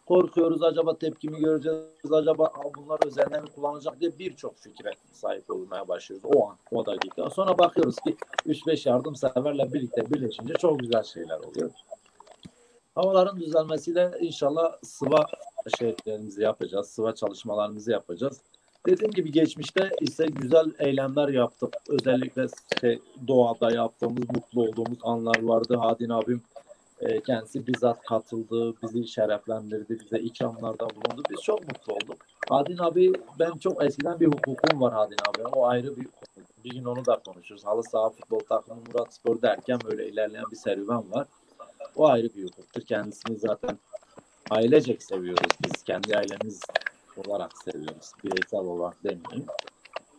Korkuyoruz acaba tepkimi göreceğiz, acaba bunlar üzerinden mi kullanacak diye birçok fikre sahip olmaya başlıyoruz o dakika. Sonra bakıyoruz ki 3-5 yardımseverle birlikte birleşince çok güzel şeyler oluyor. Havaların düzelmesiyle inşallah sıva şeylerimizi yapacağız, sıva çalışmalarımızı yapacağız. Dediğim gibi geçmişte ise güzel eylemler yaptık. Özellikle doğada yaptığımız, mutlu olduğumuz anlar vardı. Hadin abim kendisi bizzat katıldı, bizi şereflendirdi, bize ikramlarda bulundu. Biz çok mutlu olduk. Hadin abi, ben çok eskiden bir hukukum var Hadin abi. O ayrı bir gün onu da konuşuruz. Halı saha futbol takımı Murat Spor derken böyle ilerleyen bir serüven var. O ayrı bir hukuktur. Kendisini zaten ailecek seviyoruz biz. Kendi ailemiz olarak seviyoruz. Bireysel olarak demeyeyim.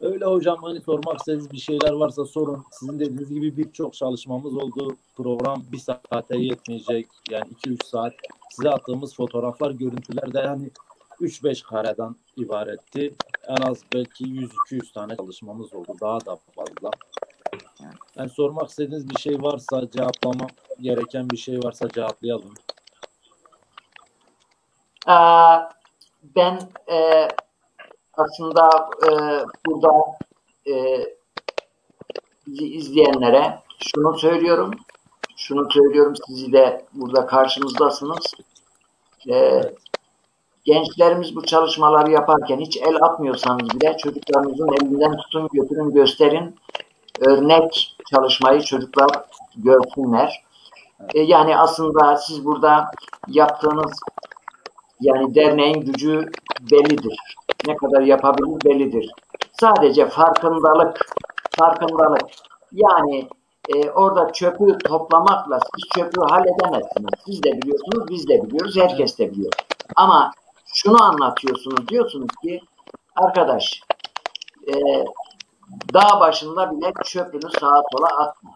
Öyle hocam, hani sormak istediğiniz bir şeyler varsa sorun. Sizin dediğiniz gibi birçok çalışmamız oldu. Program bir saate yetmeyecek. Yani 2-3 saat. Size attığımız fotoğraflar, görüntüler de yani 3-5 kareden ibaretti. En az belki 100-200 tane çalışmamız oldu. Daha da fazla. Yani sormak istediğiniz bir şey varsa, cevaplamak gereken bir şey varsa cevaplayalım. Ben aslında burada bizi izleyenlere şunu söylüyorum. Siz de burada karşımızdasınız. Gençlerimiz bu çalışmaları yaparken hiç el atmıyorsanız bile çocuklarınızın elinden tutun, götürün, gösterin. Örnek çalışmayı çocuklar görsünler. Yani aslında siz burada yaptığınız yani derneğin gücü bellidir. Ne kadar yapabilir bellidir. Sadece farkındalık. Yani orada çöpü toplamakla siz çöpü halledemezsiniz. Siz de biliyorsunuz, biz de biliyoruz, herkes de biliyor. Ama şunu anlatıyorsunuz, diyorsunuz ki arkadaş dağ başında bile çöpünü sağa sola atma.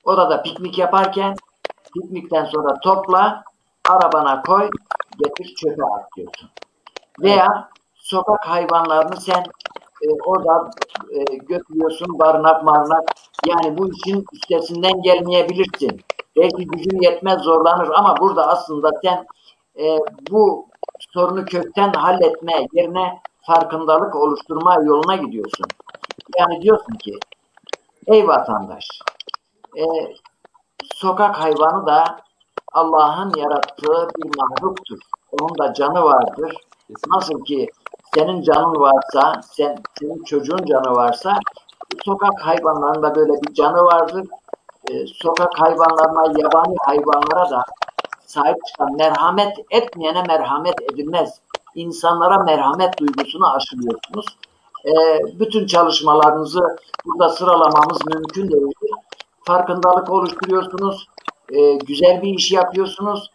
Orada piknik yaparken piknikten sonra topla, arabana koy, getir çöpe at diyorsun. Veya sokak hayvanlarını sen orada götürüyorsun, barınak. Yani bu işin üstesinden gelmeyebilirsin. Belki gücün yetmez, zorlanır ama burada aslında sen bu sorunu kökten halletme yerine farkındalık oluşturma yoluna gidiyorsun. Yani diyorsun ki ey vatandaş, sokak hayvanı da Allah'ın yarattığı bir mahluktur. Onun da canı vardır. Nasıl ki senin canın varsa, senin çocuğun canı varsa, sokak hayvanlarının da böyle bir canı vardır. Sokak hayvanlarına, yabani hayvanlara da sahip çıkan, merhamet etmeyene merhamet edilmez. İnsanlara merhamet duygusunu aşılıyorsunuz. Bütün çalışmalarınızı burada sıralamamız mümkün değildir. Farkındalık oluşturuyorsunuz. Güzel bir iş yapıyorsunuz.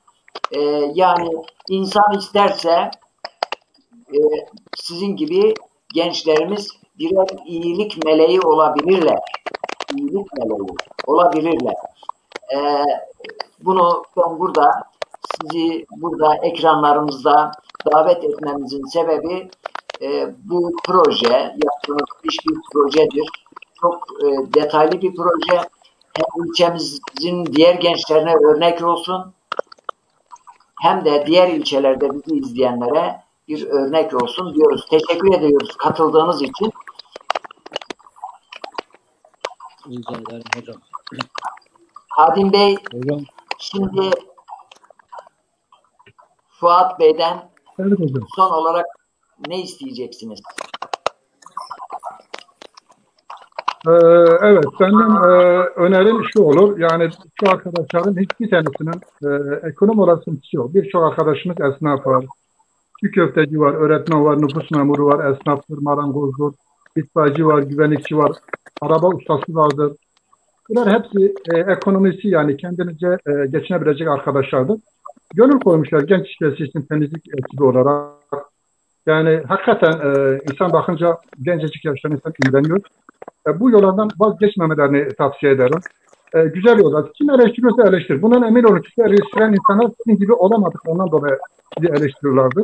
Yani insan isterse sizin gibi gençlerimiz birer iyilik meleği olabilirler. İyilik meleği olabilirler. Bunu ben burada sizi burada ekranlarımızda davet etmemizin sebebi bu proje, yaptığınız iş bir projedir. Çok detaylı bir proje. Hem ülkemizin diğer gençlerine örnek olsun, hem de diğer ilçelerde bizi izleyenlere bir örnek olsun diyoruz. Teşekkür ediyoruz katıldığınız için. Rica ederim hocam. Hadim Bey, Hocam. şimdi Fuat Bey'den Evet hocam. son olarak ne isteyeceksiniz? Evet, benden önerim şu olur. Yani şu arkadaşların hiçbir tanesinin ekonomi olarak sıkıntısı yok. Birçok arkadaşımız esnaf var. Bir köfteci var, öğretmen var, nüfus memuru var, esnaftır, marangozdur, itfaiyeci var, güvenlikçi var, araba ustası vardır. Bunlar hepsi ekonomisi yani kendince geçinebilecek arkadaşlardır. Gönül koymuşlar genç işçisi için temizlik ekibi olarak. Yani hakikaten insan bakınca gencecik yaşta insan imreniyor. Bu yollardan vazgeçmemelerini tavsiye ederim. Güzel yollar. Kim eleştiriyorsa eleştirir. Bundan emin olun ki eleştiren insanlar sizin gibi olamadıklarından dolayı sizi eleştiriyorlardır.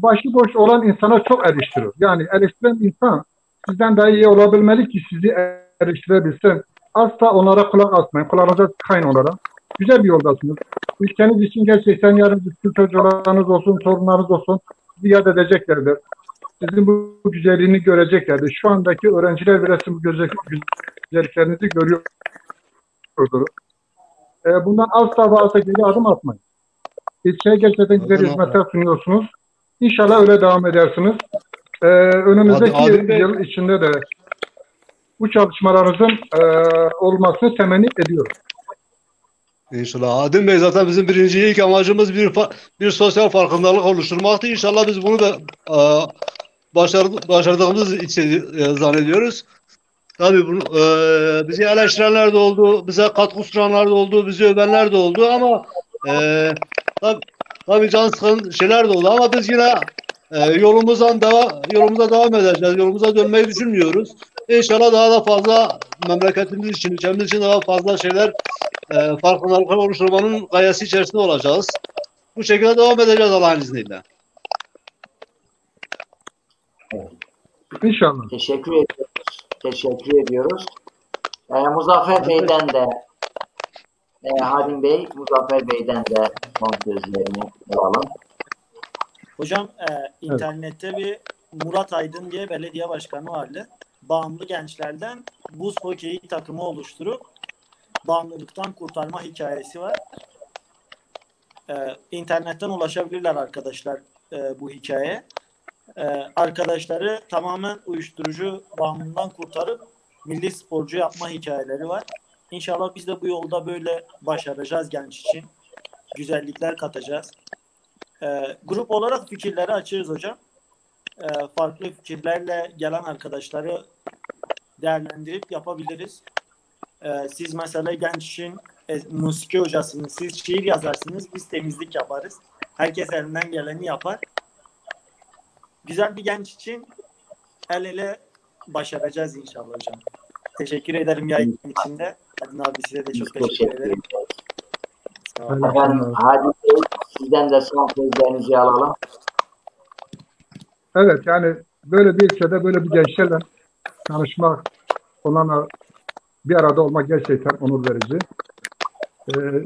Başıboş olan insana çok eleştirir. Yani eleştiren insan sizden daha iyi olabilmeli ki sizi eleştirebilsin. Asla onlara kulak asmayın. Kulağınıza tıkayın onlara. Güzel bir yoldasınız. Ülkeniz için gerçekten yarın bütün çocuklarınız olsun, torunlarınız olsun sizi yad edeceklerdir. Sizin bu güzelliğini göreceklerdir. Şu andaki öğrenciler bile sizin bu güzelliklerinizi görüyordur. Bundan asla ve asla geri adım atmayın. İlçeye gerçekten güzel hizmetler sunuyorsunuz. İnşallah öyle devam edersiniz. Önümüzdeki yıl içinde de bu çalışmalarınızın olmasını temenni ediyorum. İnşallah. Adil Bey zaten bizim birinci ilk amacımız bir sosyal farkındalık oluşturmaktı. İnşallah biz bunu da başardığımız için zannediyoruz. Tabii bunu, bizi eleştirenler de oldu, bize katkı sunanlar da oldu, bizi övenler de oldu ama tabii can sıkan şeyler de oldu ama biz yine yolumuza devam edeceğiz. Yolumuza dönmeyi düşünmüyoruz. İnşallah daha da fazla memleketimiz için, ülkemiz için daha fazla şeyler farkındalıklar oluşturmanın gayesi içerisinde olacağız. Bu şekilde devam edeceğiz Allah'ın izniyle. İnşallah. Teşekkür ediyoruz. Teşekkür ediyoruz. Muzaffer Bey'den de Hadim Bey, Muzaffer Bey'den de son sözlerini alalım. Hocam internette bir Murat Aydın diye belediye başkanı vardı. Bağımlı gençlerden buz hokeyi takımı oluşturup bağımlılıktan kurtarma hikayesi var. İnternetten ulaşabilirler arkadaşlar bu hikayeye. Arkadaşları tamamen uyuşturucu bağımlılığından kurtarıp milli sporcu yapma hikayeleri var. İnşallah biz de bu yolda böyle başaracağız genç için. Güzellikler katacağız. Grup olarak fikirleri açığız hocam. Farklı fikirlerle gelen arkadaşları değerlendirip yapabiliriz. Siz mesela genç için musiki hocasınız. Siz şiir yazarsınız. Biz temizlik yaparız. Herkes elinden geleni yapar. Güzel bir genç için el ele başaracağız inşallah hocam. Teşekkür ederim yayın içinde. Adın abi size de çok teşekkür ederim. Efendim Hadim Bey, sizden de son sözlerinizi alalım. Evet yani böyle bir ülkede böyle bir gençlerle tanışmak, onlarla bir arada olmak gerçekten onur verici.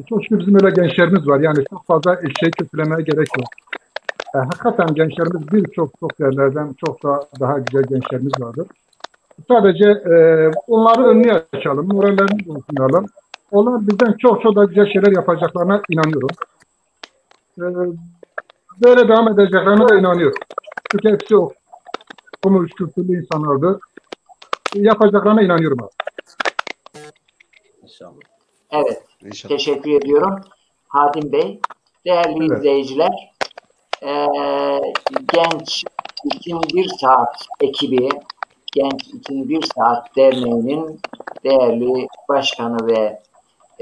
Çok şükür bizim öyle gençlerimiz var. Yani çok fazla şeyi kötülemeye gerek yok. Hakikaten gençlerimiz birçok yerlerden çok daha güzel gençlerimiz vardır. Sadece onları önüne açalım, morallerini bozmayalım. Onlar bizden çok da güzel şeyler yapacaklarına inanıyorum. Böyle devam edeceklerine de inanıyorum. Çünkü hepsi okumuş, kültürlü insanlardır. Yapacaklarına inanıyorum abi. İnşallah. Evet. İnşallah. Teşekkür ediyorum. Hadim Bey, değerli Evet. izleyiciler, Genç için Bir Saat ekibi, Genç için Bir Saat Derneği'nin değerli başkanı ve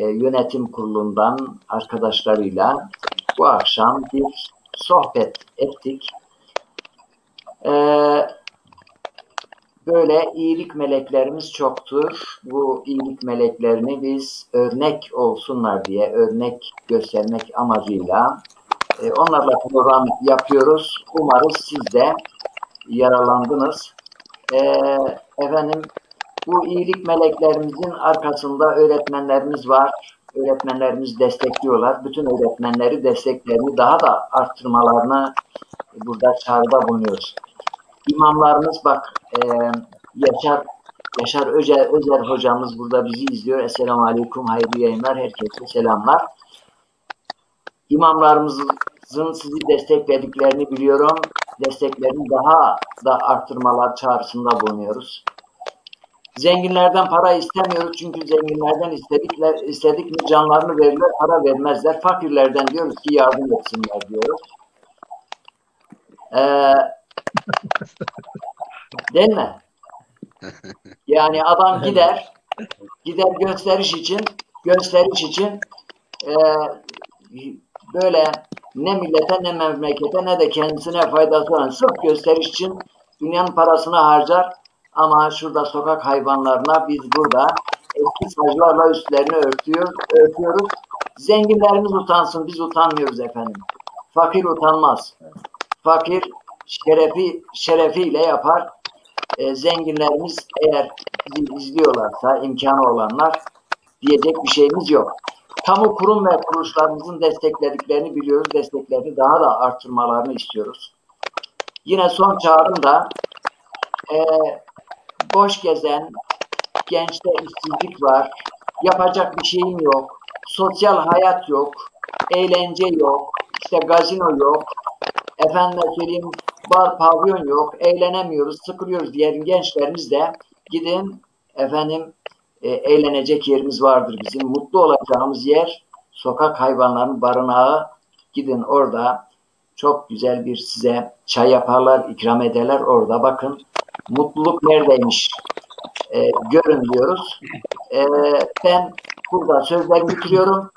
yönetim kurulundan arkadaşlarıyla bu akşam bir sohbet ettik. Böyle iyilik meleklerimiz çoktur. Bu iyilik meleklerini biz örnek olsunlar diye, örnek göstermek amacıyla onlarla program yapıyoruz. Umarız siz de yararlandınız. Efendim, bu iyilik meleklerimizin arkasında öğretmenlerimiz var. Öğretmenlerimiz destekliyorlar. Bütün öğretmenleri desteklerini daha da arttırmalarını burada çağrıda bulunuyoruz. İmamlarımız bak, Yaşar Özer hocamız burada bizi izliyor. Esselamu Aleyküm, hayırlı yayınlar, herkese selamlar. İmamlarımızın sizi desteklediklerini biliyorum. Desteklerini daha da arttırmalar çağrısında bulunuyoruz. Zenginlerden para istemiyoruz çünkü zenginlerden istedik mi canlarını verirler, para vermezler. Fakirlerden diyoruz ki yardım etsinler diyoruz. Değil mi? Yani adam gider gösteriş için böyle ne millete ne memlekete ne de kendisine faydası olan sırf gösteriş için dünyanın parasını harcar ama şurada sokak hayvanlarına biz burada eski saclarla üstlerini örtüyoruz. Zenginlerimiz utansın, biz utanmıyoruz efendim. Fakir utanmaz. Fakir şerefiyle yapar. Zenginlerimiz eğer bizi izliyorlarsa, imkanı olanlar, diyecek bir şeyimiz yok. Kamu kurum ve kuruluşlarımızın desteklediklerini biliyoruz. Desteklerini daha da artırmalarını istiyoruz. Yine son çağrım da boş gezen, gençte işsizlik var, yapacak bir şeyim yok, sosyal hayat yok, eğlence yok, işte gazino yok, efendime söyleyeyim bar, pavyon yok, eğlenemiyoruz, sıkılıyoruz diyen gençlerimiz de gidin efendim, eğlenecek yerimiz vardır bizim. Mutlu olacağımız yer sokak hayvanlarının barınağı. Gidin orada çok güzel bir size çay yaparlar, ikram ederler. Orada bakın mutluluk neredeymiş görün diyoruz. Ben burada sözlerimi bitiriyorum.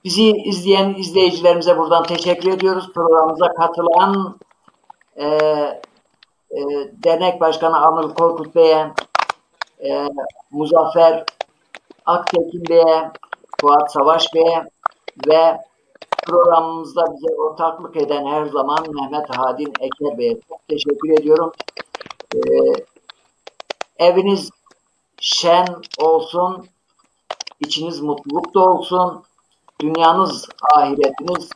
Bizi izleyen izleyicilerimize buradan teşekkür ediyoruz. Programımıza katılan dernek başkanı Anıl Korkut Bey'e, Muzaffer Aktekin Bey'e, Fuat Savaş Bey'e ve programımızda bize ortaklık eden her zaman Mehmet Hadin Eker Bey'e çok teşekkür ediyorum. Eviniz şen olsun, içiniz mutlulukta olsun, dünyanız, ahiretiniz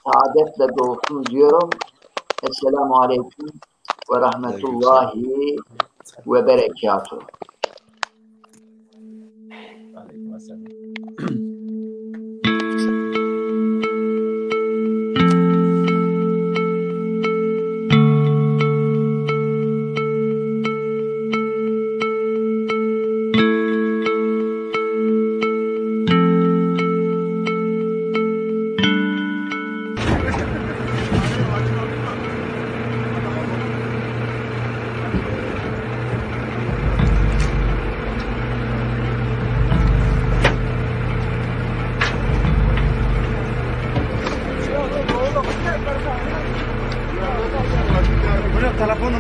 saadetle dolsun diyorum. Esselamu Aleyküm ve Rahmetullahi ve Berekatuhu. Telefonum